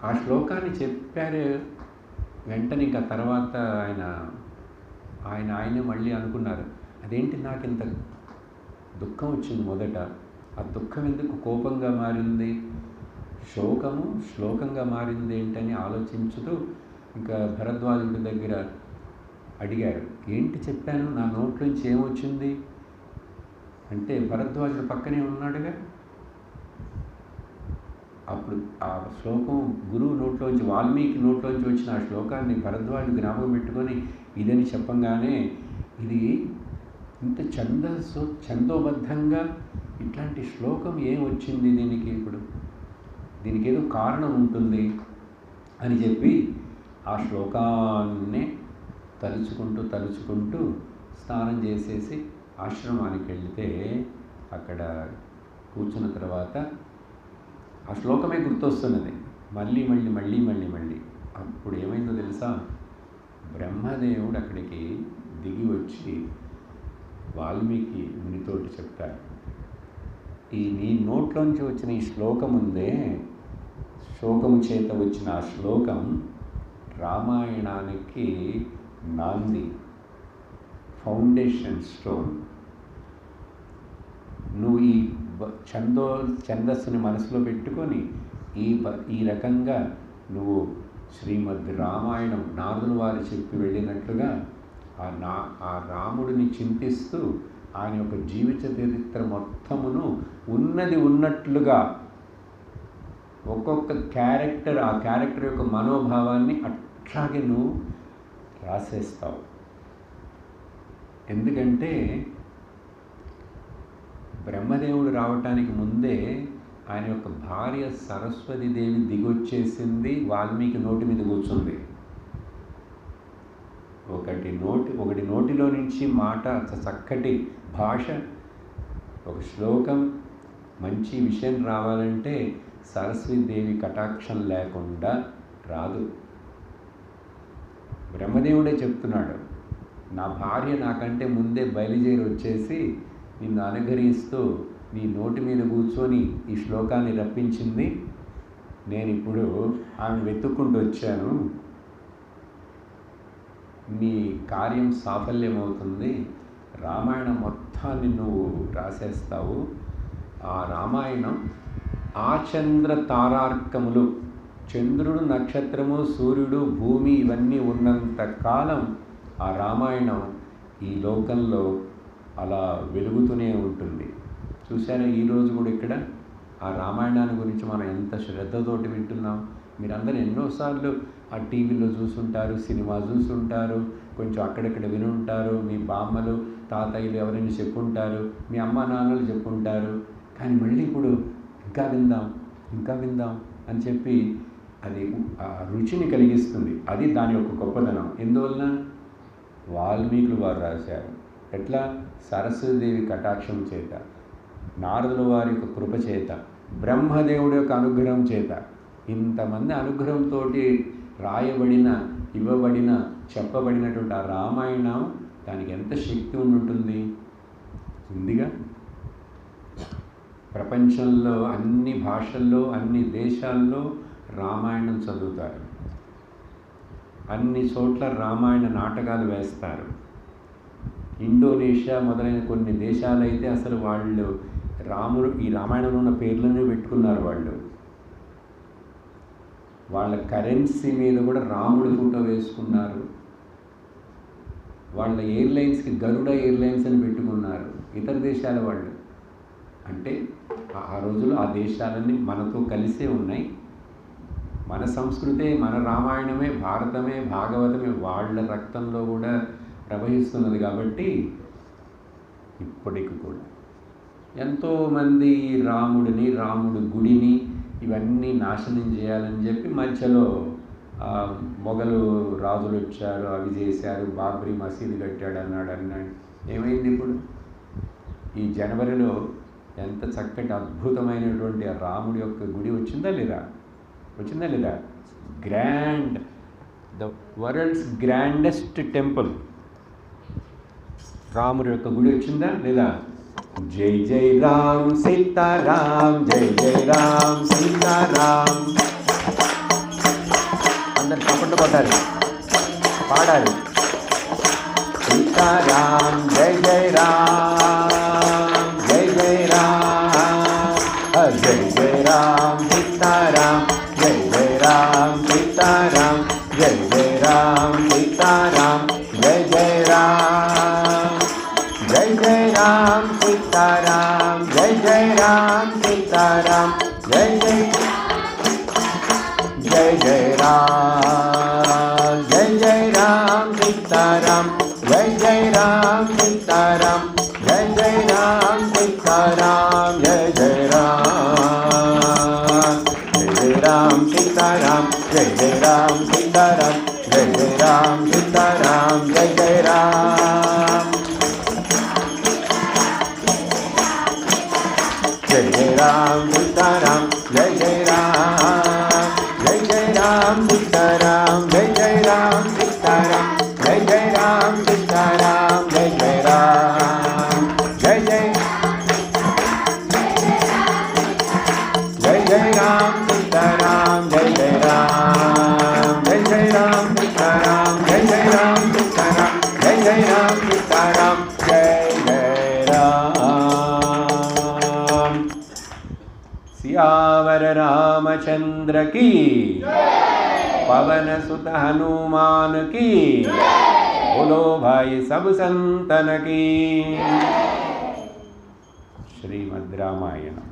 ఆ శ్లోకాన్ని చెప్పారు. వెంటనే ఇంకా తర్వాత ఆయన మళ్ళీ అనుకున్నారు, అదేంటి నాకు ఇంత దుఃఖం వచ్చింది మొదట, ఆ దుఃఖం ఎందుకు కోపంగా మారింది, శోకము శ్లోకంగా మారింది ఏంటని ఆలోచించుతూ ఇంకా భరద్వాజుడి దగ్గర అడిగారు, ఏంటి చెప్పాను, నా నోట్లోంచి ఏమొచ్చింది అంటే భరద్వాజుడు పక్కనే ఉన్నాడుగా. అప్పుడు ఆ శ్లోకం గురువు నోట్లోంచి, వాల్మీకి నోట్లోంచి వచ్చిన ఆ శ్లోకాన్ని భరద్వాజుడు జ్ఞాపకం పెట్టుకొని ఇదని చెప్పంగానే, ఇది ఇంత ఛందోబద్ధంగా ఇట్లాంటి శ్లోకం ఏం వచ్చింది దీనికి, ఇప్పుడు దీనికి ఏదో కారణం ఉంటుంది అని చెప్పి ఆ శ్లోకాన్ని తలుచుకుంటూ స్నానం చేసేసి ఆశ్రమానికి వెళితే అక్కడ కూర్చున్న తర్వాత ఆ శ్లోకమే గుర్తొస్తున్నది మళ్ళీ. అప్పుడు ఏమైందో తెలుసా, బ్రహ్మదేవుడు అక్కడికి దిగి వచ్చి వాల్మీకి మునితోటి చెప్తారు, ఈ నీ నోట్లోంచి వచ్చిన ఈ శ్లోకం ఉందే, శోకము చేత వచ్చిన ఆ శ్లోకం రామాయణానికి నాంది, ఫౌండేషన్ స్టోన్. నువ్వు ఈ ఛందస్సుని మనసులో పెట్టుకొని ఈ రకంగా నువ్వు శ్రీమద్ రామాయణం నారదుల వారు చెప్పి వెళ్ళినట్లుగా ఆ రాముడిని చింతిస్తూ ఆయన యొక్క జీవిత చరిత్ర మొత్తమును ఉన్నది ఉన్నట్లుగా ఒక్కొక్క క్యారెక్టర్, ఆ క్యారెక్టర్ యొక్క మనోభావాన్ని అట్లాగే నువ్వు రాసేస్తావు. ఎందుకంటే బ్రహ్మదేవుడు రావటానికి ముందే ఆయన యొక్క భార్య సరస్వతీదేవి దిగొచ్చేసింది, వాల్మీకి నోటి మీద కూర్చుంది. ఒకటి నోటిలో నుంచి మాట, చక్కటి భాష, ఒక శ్లోకం, మంచి విషయం రావాలంటే సరస్వతీదేవి కటాక్షం లేకుండా రాదు. బ్రహ్మదేవుడే చెప్తున్నాడు, నా భార్య నాకంటే ముందే బయలుదేరి వచ్చేసి నిన్ను అనుగ్రహిస్తూ నీ నోటి మీద కూర్చొని ఈ శ్లోకాన్ని రప్పించింది. నేను ఇప్పుడు ఆమె వెతుక్కుంటూ వచ్చాను. నీ కార్యం సాఫల్యమవుతుంది. రామాయణం మొత్తాన్ని నువ్వు రాసేస్తావు. ఆ రామాయణం ఆచంద్ర తారార్కములు, చంద్రుడు, నక్షత్రము, సూర్యుడు, భూమి ఇవన్నీ ఉన్నంత కాలం ఆ రామాయణం ఈ లోకంలో అలా వెలుగుతూనే ఉంటుంది. చూసారా, ఈరోజు కూడా ఇక్కడ ఆ రామాయణాన్ని గురించి మనం ఎంత శ్రద్ధతోటి వింటున్నాం. మీరందరూ ఎన్నోసార్లు ఆ టీవీలో చూసుంటారు, సినిమా చూసుంటారు, కొంచెం అక్కడక్కడ వినుంటారు, మీ బామ్మలు తాతయ్యలు ఎవరైనా చెప్పుంటారు, మీ అమ్మ నాన్నలు చెప్పుంటారు. కానీ మళ్ళీ ఇప్పుడు ఇంకా విందాం అని చెప్పి అది ఆ రుచిని కలిగిస్తుంది. అది దాని యొక్క గొప్పదనం. ఎందువలన వాల్మీకులు వారు రాశారు. ఎట్లా? సరస్వతీదేవి కటాక్షం చేత, నారదుల వారి యొక్క కృప చేత, బ్రహ్మదేవుడి యొక్క అనుగ్రహం చేత, ఇంతమంది అనుగ్రహంతో ఇవ్వబడిన చెప్పబడినటువంటి ఆ రామాయణం, దానికి ఎంత శక్తి ఉంటుంది? ఉందిగా. ప్రపంచంలో అన్ని భాషల్లో, అన్ని దేశాల్లో రామాయణం చదువుతారు. అన్ని చోట్ల రామాయణ నాటకాలు వేస్తారు. ఇండోనేషియా మొదలైన కొన్ని దేశాలైతే అసలు వాళ్ళు ఈ రామాయణంలో ఉన్న పేర్లను పెట్టుకున్నారు. వాళ్ళ కరెన్సీ మీద కూడా రాముడి ఫోటో వేసుకున్నారు. వాళ్ళ ఎయిర్లైన్స్కి గరుడ ఎయిర్లైన్స్ అని పెట్టుకున్నారు ఇతర దేశాల వాళ్ళు. అంటే ఆ రోజుల్లో ఆ దేశాలన్నీ మనతో కలిసే ఉన్నాయి. మన సంస్కృతే, మన రామాయణమే, భారతమే, భాగవతమే వాళ్ళ రక్తంలో కూడా ప్రవహిస్తున్నది. కాబట్టి ఇప్పటికి కూడా ఎంతోమంది రాముడి గుడిని ఇవన్నీ నాశనం చేయాలని చెప్పి మధ్యలో మొఘలు రాజులు వచ్చారు, అవి చేశారు, బాబ్రీ మసీదు కట్టాడు అన్నాడు. ఏమైంది ఇప్పుడు? ఈ జనవరిలో ఎంత చక్కటి అద్భుతమైనటువంటి రాముడి యొక్క గుడి వచ్చిందా లేదా? Grand, the world's grandest temple రాముడి యొక్క గుడి వచ్చిందా లేదా? జై జై రామ్ సీతారాం, జై జై రామ్ సీతారాం. అందరు చప్పట్లు కొట్టాలి, పాడాలి. సీతారాం జై జై రామ్, జై జై రామ్, జై జై రామ్ సీతారాం, జై జై రామ్ సీతారాం, జై జై రామ్ సీతారాం, జై జై రామ్, జై జై రామ్ సీతారాం, జై జై రామ్ సీతారాం, జై జై రామ్, జై జై రామ్ సీతారాం, జై జై రామ్ సీతారాం, జై జై రామ్ సీతారాం, జై జై రామ్, జై జై రామ్ సీతారాం, జై జై రామ్ సీతారాం, జై జై రామ్ సీతారాం, జై జై రామ్, జై జై రామ్ సీతారాం, జై జై రామ్, జై జై రామ్ సీతారాం, జై జై రామ్ సీతారాం, జై జై రామ్ సీతారాం, జై జై రామ్. सियावर रामचंद्र की, पवन सुत हनुमान की, बोलो भाई सब संतन की। శ్రీమద్ రామాయణం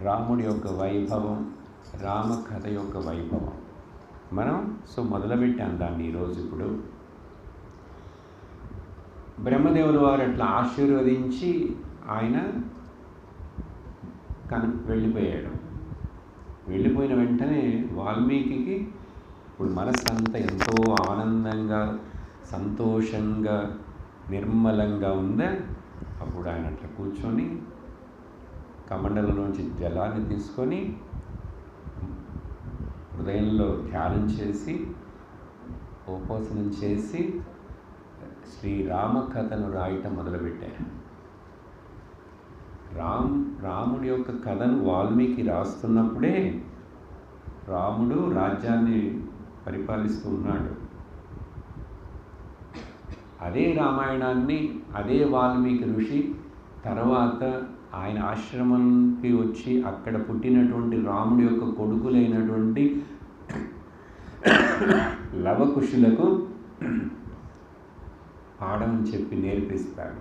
రాముడి యొక్క వైభవం, రామకథ యొక్క వైభవం మనం మొదలుపెట్టాం దాన్ని ఈరోజు. ఇప్పుడు బ్రహ్మదేవుల వారు అట్లా ఆశీర్వదించి ఆయన వెళ్ళిపోయాడు. వెళ్ళిపోయిన వెంటనే వాల్మీకి ఇప్పుడు మనస్సు అంతా ఎంతో ఆనందంగా, సంతోషంగా, నిర్మలంగా ఉందా. అప్పుడు ఆయన అట్లా కూర్చొని కమండలంలోంచి జలాన్ని తీసుకొని హృదయంలో ధ్యానం చేసి, ఉపాసనం చేసి శ్రీరామ కథను రాయటం మొదలుపెట్టారు. రాముడి యొక్క కథను వాల్మీకి రాస్తున్నప్పుడే రాముడు రాజ్యాన్ని పరిపాలిస్తూ ఉన్నాడు. అదే రామాయణాన్ని అదే వాల్మీకి ఋషి తర్వాత ఆయన ఆశ్రమానికి వచ్చి అక్కడ పుట్టినటువంటి రాముడి యొక్క కొడుకులైనటువంటి లవకుశులకు పాడమని చెప్పి నేర్పిస్తాడు.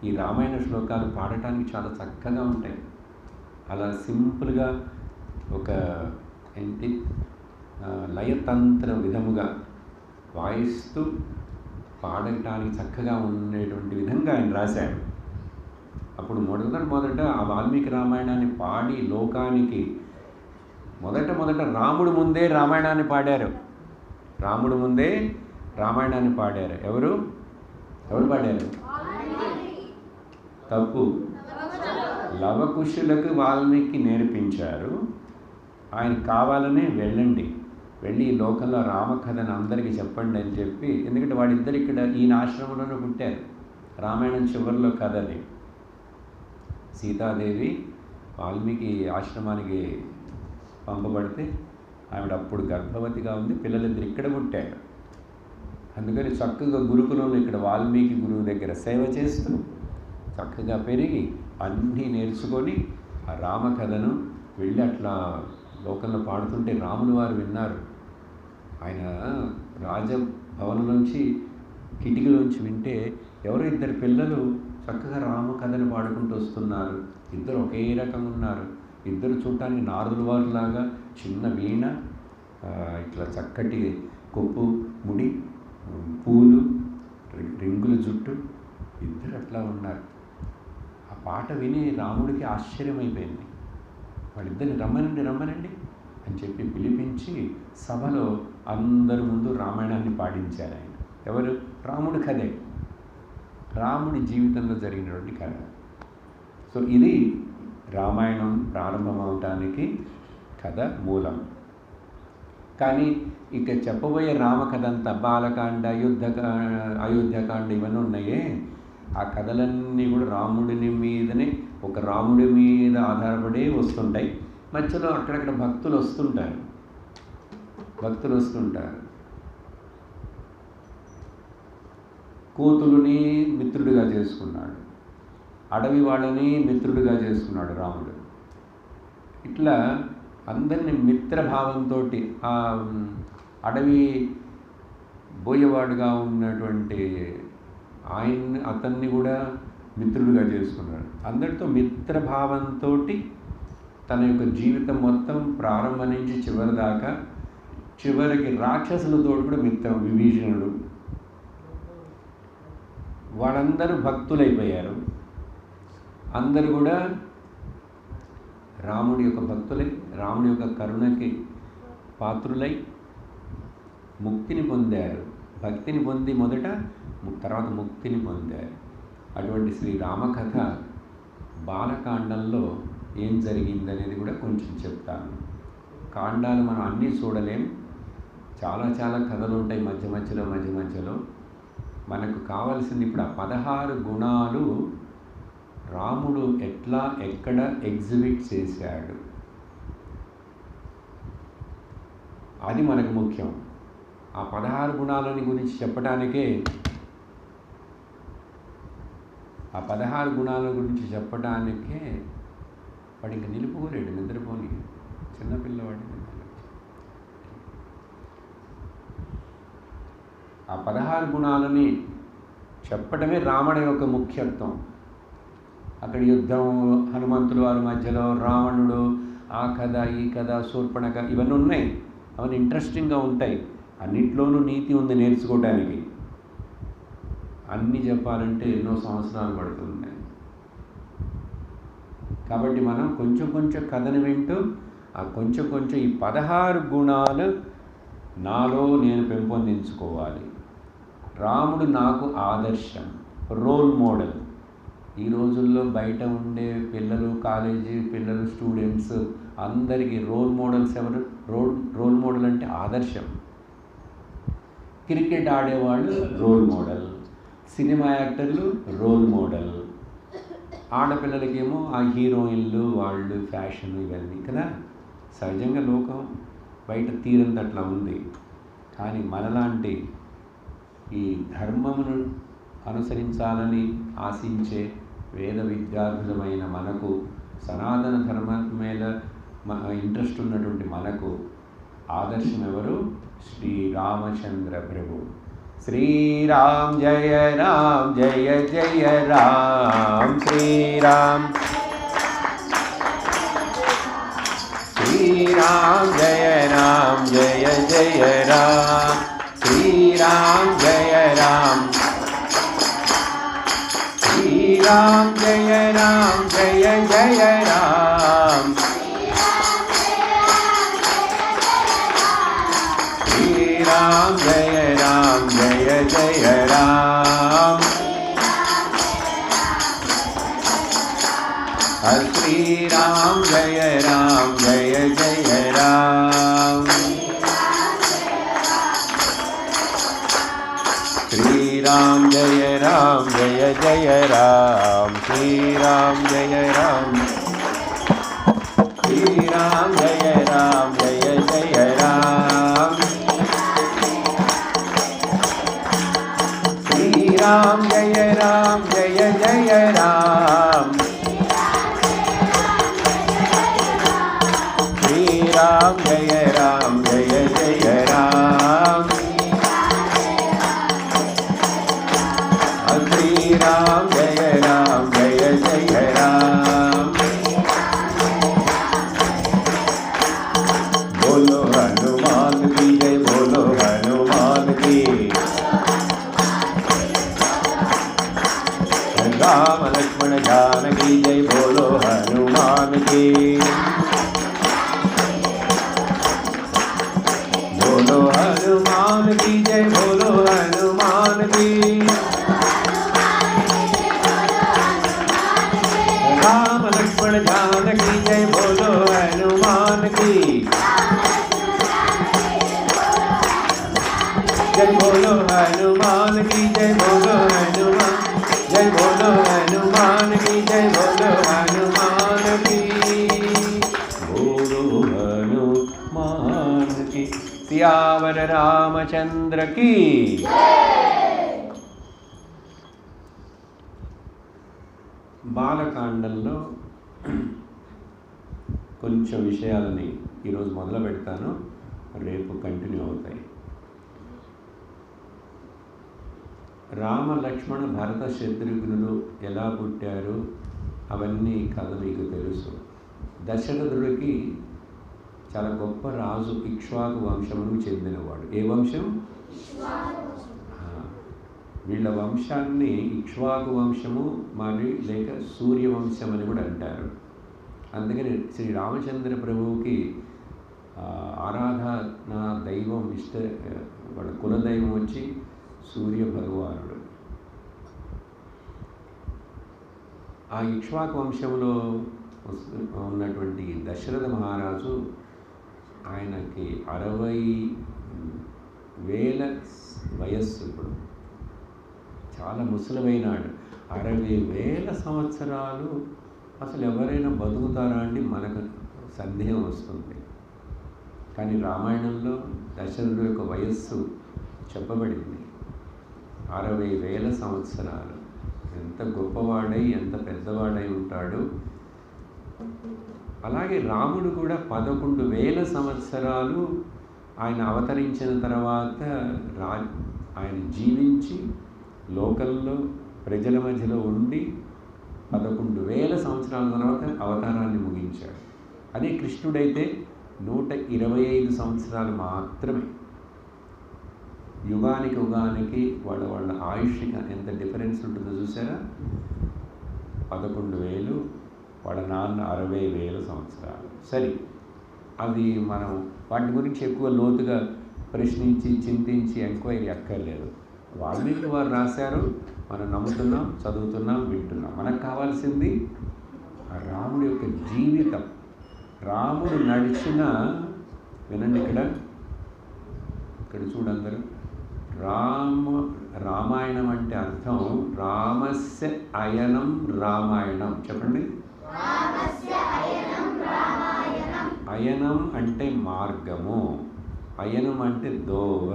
ఈ రామాయణ శ్లోకాలు పాడటానికి చాలా చక్కగా ఉంటాయి. అలా సింపుల్గా ఒక లయతంత్ర విధముగా వాయిస్తూ పాడటానికి చక్కగా ఉండేటువంటి విధంగా ఆయన రాశాడు. అప్పుడు మొదట ఆ వాల్మీకి రామాయణాన్ని పాడి లోకానికి మొదట రాముడు ముందే రామాయణాన్ని పాడారు. రాముడు ముందే రామాయణాన్ని పాడారు. ఎవరు పాడారు? తప్పు. లవకుశులకు వాల్మీకి నేర్పించారు. ఆయన కావాలనే వెళ్ళి ఈ లోకంలో రామకథను అందరికీ చెప్పండి అని చెప్పి, ఎందుకంటే వాడిద్దరు ఇక్కడ ఈయన ఆశ్రమంలోనే పుట్టారు. రామాయణం చివరిలో కథని సీతాదేవి వాల్మీకి ఆశ్రమానికి పంపబడితే ఆవిడ అప్పుడు గర్భవతిగా ఉంది. పిల్లలిద్దరు ఇక్కడ పుట్టారు. అందుకని చక్కగా గురుకులంలో ఇక్కడ వాల్మీకి గురువు దగ్గర సేవ చేస్తూ చక్కగా పెరిగి అన్నీ నేర్చుకొని ఆ రామకథను వెళ్ళి అట్లా లోకంలో పాడుతుంటే రాములు వారు విన్నారు. ఆయన రాజభవనంలోంచి కిటికీలోంచి వింటే ఎవరో ఇద్దరు పిల్లలు చక్కగా రామకథను పాడుకుంటూ వస్తున్నారు. ఇద్దరు ఒకే రకంగా ఉన్నారు. ఇద్దరు చూడటానికి నారదుల వారిలాగా, చిన్న వీణ, ఇట్లా చక్కటి కొప్పు ముడి, పూలు, రింగుల జుట్టు, ఇద్దరు అట్లా ఉన్నారు. ఆ పాట విని రాముడికి ఆశ్చర్యమైపోయింది. వాళ్ళిద్దరిని రమ్మనండి అని చెప్పి పిలిపించి సభలో అందరి ముందు రామాయణాన్ని పాడించారు ఆయన. ఎవరు? రాముడి కథే, రాముడి జీవితంలో జరిగినటువంటి కథ. సో ఇది రామాయణం ప్రారంభమవటానికి కథ మూలం. కానీ ఇక చెప్పబోయే రామకథ అంతా బాలకాండ, అయోధ్యకాండ ఇవన్నీ ఉన్నాయే, ఆ కథలన్నీ కూడా రాముడి మీద ఆధారపడే వస్తుంటాయి. మధ్యలో అక్కడక్కడ భక్తులు వస్తుంటారు. కోతులని మిత్రుడిగా చేసుకున్నాడు, అడవి వాళ్ళని మిత్రుడిగా చేసుకున్నాడు రాముడు. ఇట్లా అందరినీ మిత్రభావంతో ఆ అడవి బోయవాడుగా ఉన్నటువంటి అతన్ని కూడా మిత్రుడిగా చేసుకున్నాడు. అందరితో మిత్రభావంతో తన యొక్క జీవితం మొత్తం ప్రారంభం నుంచి చివరి దాకా, చివరికి రాక్షసులతో కూడా విభీషణుడు, వాళ్ళందరూ భక్తులైపోయారు. అందరూ కూడా రాముడి యొక్క భక్తులై, రాముడి యొక్క కరుణకి పాత్రులై ముక్తిని పొందారు. భక్తిని పొంది మొదట, తర్వాత ముక్తిని పొందారు. అటువంటి శ్రీరామకథ బాలకాండంలో ఏం జరిగిందనేది కూడా కొంచెం చెప్తాను. కాండాలు మనం అన్నీ చూడలేం, చాలా కథలు ఉంటాయి మధ్య మధ్యలో. మనకు కావాల్సింది ఇప్పుడు ఆ 16 గుణాలు రాముడు ఎక్కడ ఎగ్జిబిట్ చేశాడు, అది మనకు ముఖ్యం. ఆ 16 గుణాలని గురించి చెప్పడానికే, వాడు ఇంక నిలుపుకోలేడు, నిద్రపోని చిన్నపిల్లవాడి. ఆ 16 గుణాలని చెప్పడమే రావణ యొక్క ముఖ్యత్వం. అక్కడ యుద్ధం, హనుమంతుల వారి మధ్యలో రావణుడు, ఆ కథ ఈ కథ, శూర్పణఖ, ఇవన్నీ ఉన్నాయి. అవన్నీ ఇంట్రెస్టింగ్గా ఉంటాయి. అన్నిట్లోనూ నీతి ఉంది నేర్చుకోవడానికి. అన్నీ చెప్పాలంటే ఎన్నో సంవత్సరాలు పడుతుంది. కాబట్టి మనం కొంచెం కొంచెం కథను వింటూ ఆ కొంచెం కొంచెం ఈ 16 గుణాలు నాలో నేను పెంపొందించుకోవాలి. రాముడు నాకు ఆదర్శం, రోల్ మోడల్. ఈ రోజుల్లో బయట ఉండే పిల్లలు, కాలేజీ పిల్లలు, స్టూడెంట్స్ అందరికీ రోల్ మోడల్స్ ఎవరు? రోల్ మోడల్ అంటే ఆదర్శం. క్రికెట్ ఆడేవాళ్ళు రోల్ మోడల్, సినిమా యాక్టర్లు రోల్ మోడల్, ఆడపిల్లలకేమో ఆ హీరోయిన్లు, వాళ్ళు ఫ్యాషన్, ఇవన్నీ కదా. సహజంగా లోకం బయట తీరంత అట్లా ఉంది. కానీ మనలాంటి ఈ ధర్మమును అనుసరించాలని ఆశించే వేద విద్యార్థులమైన మనకు, సనాతన ధర్మం మీద ఇంట్రెస్ట్ ఉన్నటువంటి మనకు ఆదర్శం ఎవరు? శ్రీరామచంద్ర ప్రభు. శ్రీరామ్ జయ రామ్ జయ జయ రామ్, శ్రీరామ్ శ్రీరామ్ జయ రామ్ జయ జయ రామ్, శ్రీరామ్ జయ రామ్ శ్రీరామ్ జయ రామ్ జయ జయ రామ్, శ్రీరామ్ జయ రామ్ జయ జయ రామ్, శ్రీరామ్ జయ రామ్ జయ జయ రామ్, శ్రీరామ్ జయ రామ్ జయ జయ రామ్, శ్రీరామ్ జయ రామ్, శ్రీరామ్ జయ రామ్ జయ జయ రామ్, శ్రీరామ్ జయ రామ్ జయ జయ రామ్, శ్రీరామ్ జయ రామ్ జయ జయ రామ్, శ్రీరామ్ జయ రామ్ జయ జయ రామ్, बोलो हनुमान की जय, बोलो हनुमान की, राम लक्ष्मण जानकी जय, बोलो हनुमान की, बोलो हनुमान की जय, बोलो हनुमान की, राम लक्ष्मण जानकी जय, बोलो हनुमान की, जय बोलो हनुमान की जय, बोलो हनुमान, जय बोलो हनुमान की जय, बोलो हनुमान की, बोलो हनुमान की। सियावर रामचंद्र की। బాలకాండంలో కొంచెం విషయాలని ఈరోజు మొదలు పెడతాను, రేపు కంటిన్యూ అవుతాయి. రామ లక్ష్మణ భరత శత్రుఘ్నులు ఎలా పుట్టారు అవన్నీ కథ మీకు తెలుసు. దశరథుడికి చాలా గొప్ప రాజు, ఇక్ష్వాకు వంశమును చెందినవాడు. ఏ వంశం? వీళ్ళ వంశాన్ని ఇక్ష్వాకు వంశము మరి లేక సూర్యవంశం అని కూడా అంటారు. అందుకని శ్రీ రామచంద్ర ప్రభువుకి ఆరాధన దైవం వాళ్ళ కులదైవం వచ్చి సూర్య భగవానుడు. ఆ ఇక్ష్వాకు వంశంలో ఉన్నటువంటి దశరథ మహారాజు, ఆయనకి 60,000 వయస్సు. ఇప్పుడు చాలా ముసలిమైనాడు. 60,000 సంవత్సరాలు అసలు ఎవరైనా బతుకుతారా అండి? మనకు సందేహం వస్తుంది. కానీ రామాయణంలో దశరథుడి యొక్క వయస్సు చెప్పబడింది, 60,000 సంవత్సరాలు. ఎంత గొప్పవాడై ఎంత పెద్దవాడై ఉంటాడు. అలాగే రాముడు కూడా 11,000 సంవత్సరాలు ఆయన అవతరించిన తర్వాత ఆయన జీవించి లోకల్లో ప్రజల మధ్యలో ఉండి 11,000 సంవత్సరాల తర్వాత అవతారాన్ని ముగించాడు. అదే కృష్ణుడైతే 125 సంవత్సరాలు మాత్రమే. యుగానికి వాళ్ళ ఆయుష్కి ఎంత డిఫరెన్స్ ఉంటుందో చూసారా? 11,000, వాళ్ళ నాన్న 60,000 సంవత్సరాలు. సరే, అది మనం వాటి గురించి ఎక్కువ లోతుగా ప్రశ్నించి చింతించి ఎంక్వైరీ అక్కర్లేదు. వాల్మీకి వారు రాశారు, మనం నమ్ముతున్నాం, చదువుతున్నాం, వింటున్నాం. మనకు కావాల్సింది ఆ రాముడి యొక్క జీవితం. రాముడు నడిచిన, వినండి ఇక్కడ చూడందరూ, రామాయణం అంటే అర్థం రామస్య అయనం రామాయణం. చెప్పండి. అయనం అంటే మార్గము, అయనం అంటే దోవ,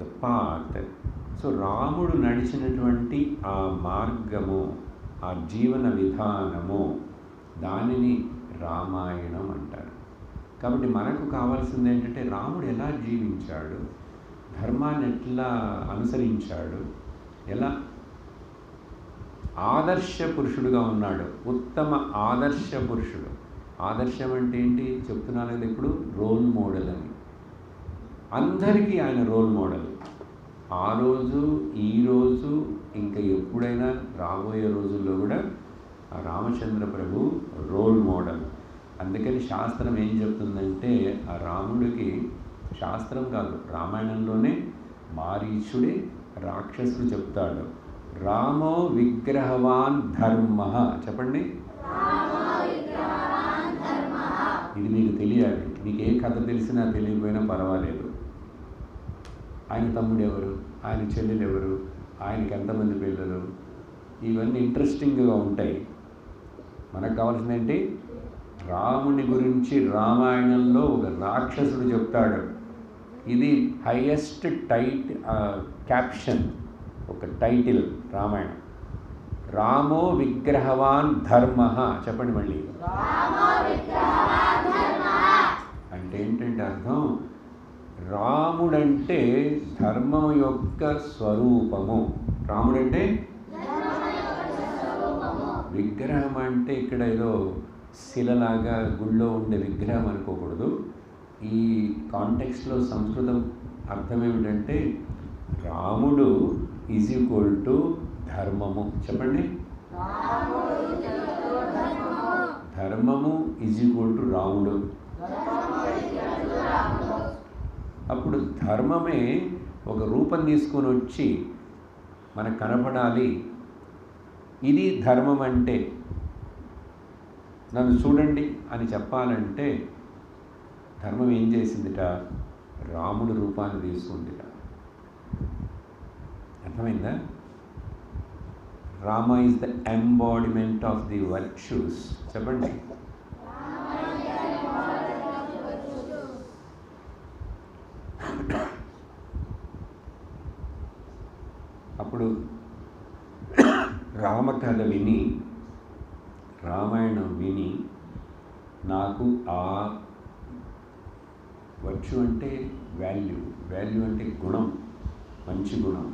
ద పాత్. సో రాముడు నడిచినటువంటి ఆ మార్గము, ఆ జీవన విధానము, దానిని రామాయణం అంటారు. కాబట్టి మనకు కావాల్సింది ఏంటంటే రాముడు ఎలా జీవించాడు, ధర్మాన్ని ఎట్లా అనుసరించాడు, ఎలా ఆదర్శ పురుషుడుగా ఉన్నాడు. ఉత్తమ ఆదర్శ పురుషుడు. ఆదర్శం అంటే ఏంటి చెప్తున్నాను కదా ఇప్పుడు, రోల్ మోడల్ అని. అందరికీ ఆయన రోల్ మోడల్. ఆ రోజు, ఈరోజు, ఇంకా ఎప్పుడైనా రాబోయే రోజుల్లో కూడా ఆ రామచంద్ర ప్రభు రోల్ మోడల్. అందుకని శాస్త్రం ఏం చెప్తుందంటే, ఆ రాముడికి, శాస్త్రం కాదు, రామాయణంలోనే మారీచుడే రాక్షసుడు చెప్తాడు, రామో విగ్రహవాన్ ధర్మ. చెప్పండి. ఇది మీకు తెలియాలి. మీకు ఏ కథ తెలిసినా తెలియకపోయినా పర్వాలేదు. ఆయన తమ్ముడు ఎవరు, ఆయన చెల్లెలు ఎవరు, ఆయనకి ఎంతమంది పిల్లలు, ఇవన్నీ ఇంట్రెస్టింగ్గా ఉంటాయి. మనకు కావాల్సింది ఏంటి, రాముని గురించి రామాయణంలో ఒక రాక్షసుడు చెప్తాడు. ఇది హైయెస్ట్ క్యాప్షన్, ఒక టైటిల్ రామాయణం. రామో విగ్రహవాన్ ధర్మ. చెప్పండి మళ్ళీ. అంటే ఏంటంటే అర్థం, రాముడంటే ధర్మం యొక్క స్వరూపము. రాముడంటే విగ్రహం అంటే ఇక్కడ ఏదో శిలలాగా గుళ్ళో ఉండే విగ్రహం అనుకోకూడదు. ఈ కాంటెక్స్ట్లో సంస్కృతం అర్థం ఏమిటంటే, రాముడు ఈజ్ ఈక్వల్ టు ధర్మము. చెప్పండి. ధర్మము ఈజ్ ఈక్వల్ టు రాముడు. అప్పుడు ధర్మమే ఒక రూపం తీసుకొని వచ్చి మనకు కనపడాలి. ఇది ధర్మం అంటే, నన్ను చూడండి అని చెప్పాలంటే ధర్మం ఏం చేసిందిట, రాముడు రూపాన్ని తీసుకుందిట. అర్థమైందా? Rama is the embodiment of the virtues. చెప్పండి. అప్పుడు రామకథ విని, రామాయణం విని నాకు ఆ వర్చ్యూ అంటే వాల్యూ అంటే గుణం, మంచి గుణం,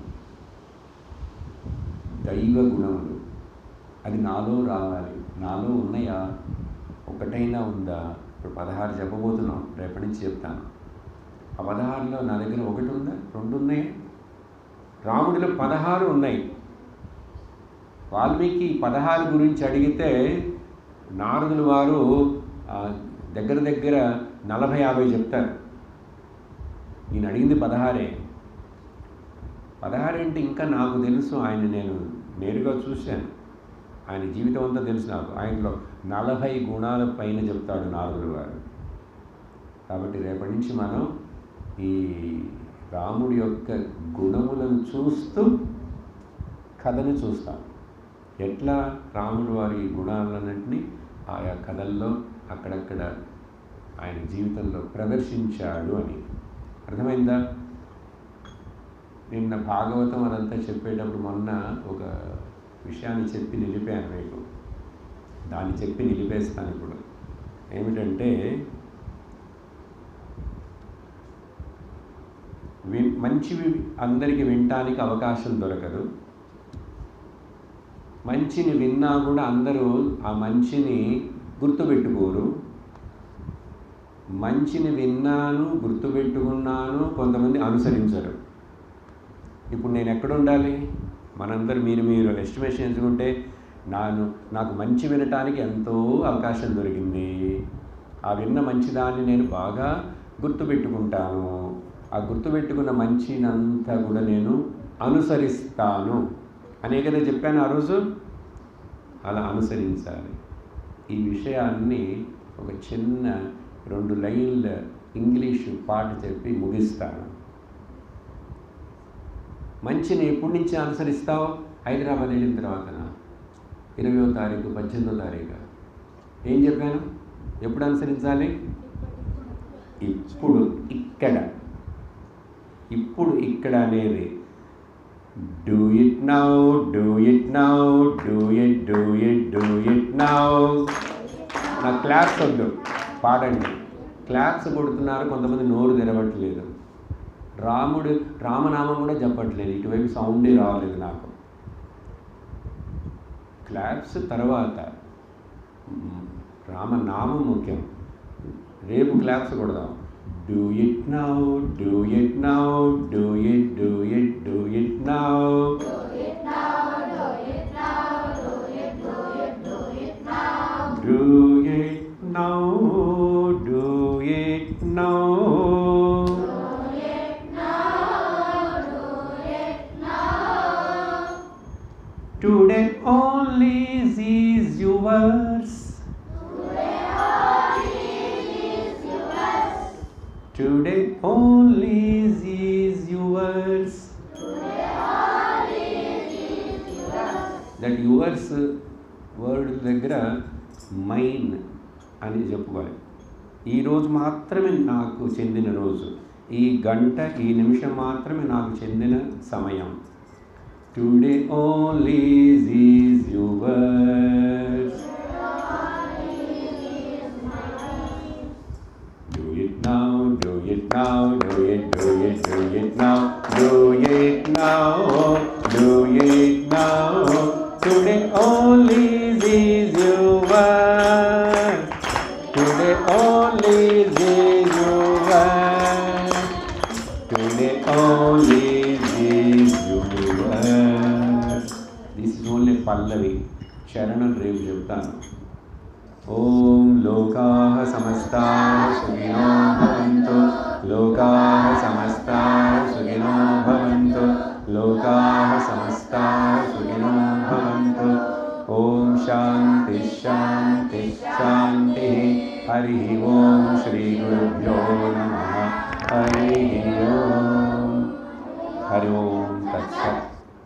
దైవ గుణములు, అది నాలో రావాలి. నాలో ఉన్నాయా? ఒకటైనా ఉందా? ఇప్పుడు 16 చెప్పబోతున్నాం, రేపటి నుంచి చెప్తాను. ఆ 16లో నా దగ్గర ఒకటి ఉందా, 2 ఉన్నాయా? రాముడిలో 16 ఉన్నాయి. వాల్మీకి 16 గురించి అడిగితే నారదుల వారు దగ్గర 40-50 చెప్తారు. నేను అడిగింది 16. 16 అంటే ఇంకా నాకు తెలుసు, ఆయన నేను నేరుగా చూశాను, ఆయన జీవితం అంతా తెలుసు నాకు. ఆయనలో 40 గుణాల పైన చెప్తాడు నారదుల వారు. కాబట్టి రేపటి నుంచి మనం ఈ రాముడి యొక్క గుణములను చూస్తూ కథను చూస్తాం. ఎట్లా రాముడు వారి గుణాలన్నింటినీ ఆయా కథల్లో అక్కడక్కడ ఆయన జీవితంలో ప్రదర్శించాడు అని. అర్థమైందా? నిన్న భాగవతం అదంతా చెప్పేటప్పుడు మొన్న ఒక విషయాన్ని చెప్పి నిలిపాను మీకు. దాన్ని చెప్పి నిలిపేస్తాను ఇప్పుడు. ఏమిటంటే మంచివి అందరికీ వినటానికి అవకాశం దొరకదు. మంచిని విన్నా కూడా అందరూ ఆ మంచిని గుర్తుపెట్టుకోరు. మంచిని విన్నాను, గుర్తుపెట్టుకున్నాను, కొంతమంది అనుసరించరు. ఇప్పుడు నేను ఎక్కడ ఉండాలి? మనందరూ మీరు ఎస్టిమేషన్ ఎంచుకుంటే నాకు మంచి వినటానికి ఎంతో అవకాశం దొరికింది. ఆ విన్న మంచిదాన్ని నేను బాగా గుర్తుపెట్టుకుంటాను. ఆ గుర్తుపెట్టుకున్న మంచినంతా కూడా నేను అనుసరిస్తాను అనే కదా చెప్పాను ఆ రోజు. అలా అనుసరించాలి. ఈ విషయాన్ని ఒక చిన్న 2 లైన్ల ఇంగ్లీషు పాట చెప్పి ముగిస్తాను. మంచిని ఎప్పటి నుంచి అనుసరిస్తావు? హైదరాబాద్ వెళ్ళిన తర్వాతనా? 20వ తారీఖు, 18వ తారీఖు. ఏం చెప్పాను? ఎప్పుడు అనుసరించాలి? ఇప్పుడు ఇక్కడ. ఇప్పుడు ఇక్కడ అనేది do it now, do it now, do it, do it, do it now. నా క్లాప్స్ వద్దు, పాడండి. క్లాప్స్ కొడుతున్నారు, కొంతమంది నోరు తెరవట్లేదు. రామనామం కూడా చెప్పట్లేదు, ఇటువైపు సౌండే రావలేదు నాకు. క్లాప్స్ తర్వాత రామనామం ముఖ్యం. రేపు క్లాప్స్ కొడదాం. Do it now, do it now, do it, do it, do it now. Do it now, do it now. Today only is yours. Today only is yours. That yours word దగ్గర మైన్ అని చెప్పుకోవాలి. ఈ రోజు మాత్రమే నాకు చెందిన రోజు, ఈ గంట, ఈ నిమిషం మాత్రమే నాకు చెందిన సమయం. Today only is yours. Do it now, do it now, do it, do it, do it now, do it now, do it now. Today only is yours. Today only is yours. Today only is yours. This is only Pallavi. Sharanam రేపు చెప్తాను. ఓం లోకాః సమస్తాః సుఖినో భవంతు. లోకాః సమస్తాః సుఖినో భవంతు. లోకాః సమస్తాః సుఖినో భవంతు. ఓం శాంతి శాంతి శాంతి. హరి ఓం శ్రీ గురుభ్యో నమః. హరి ఓం.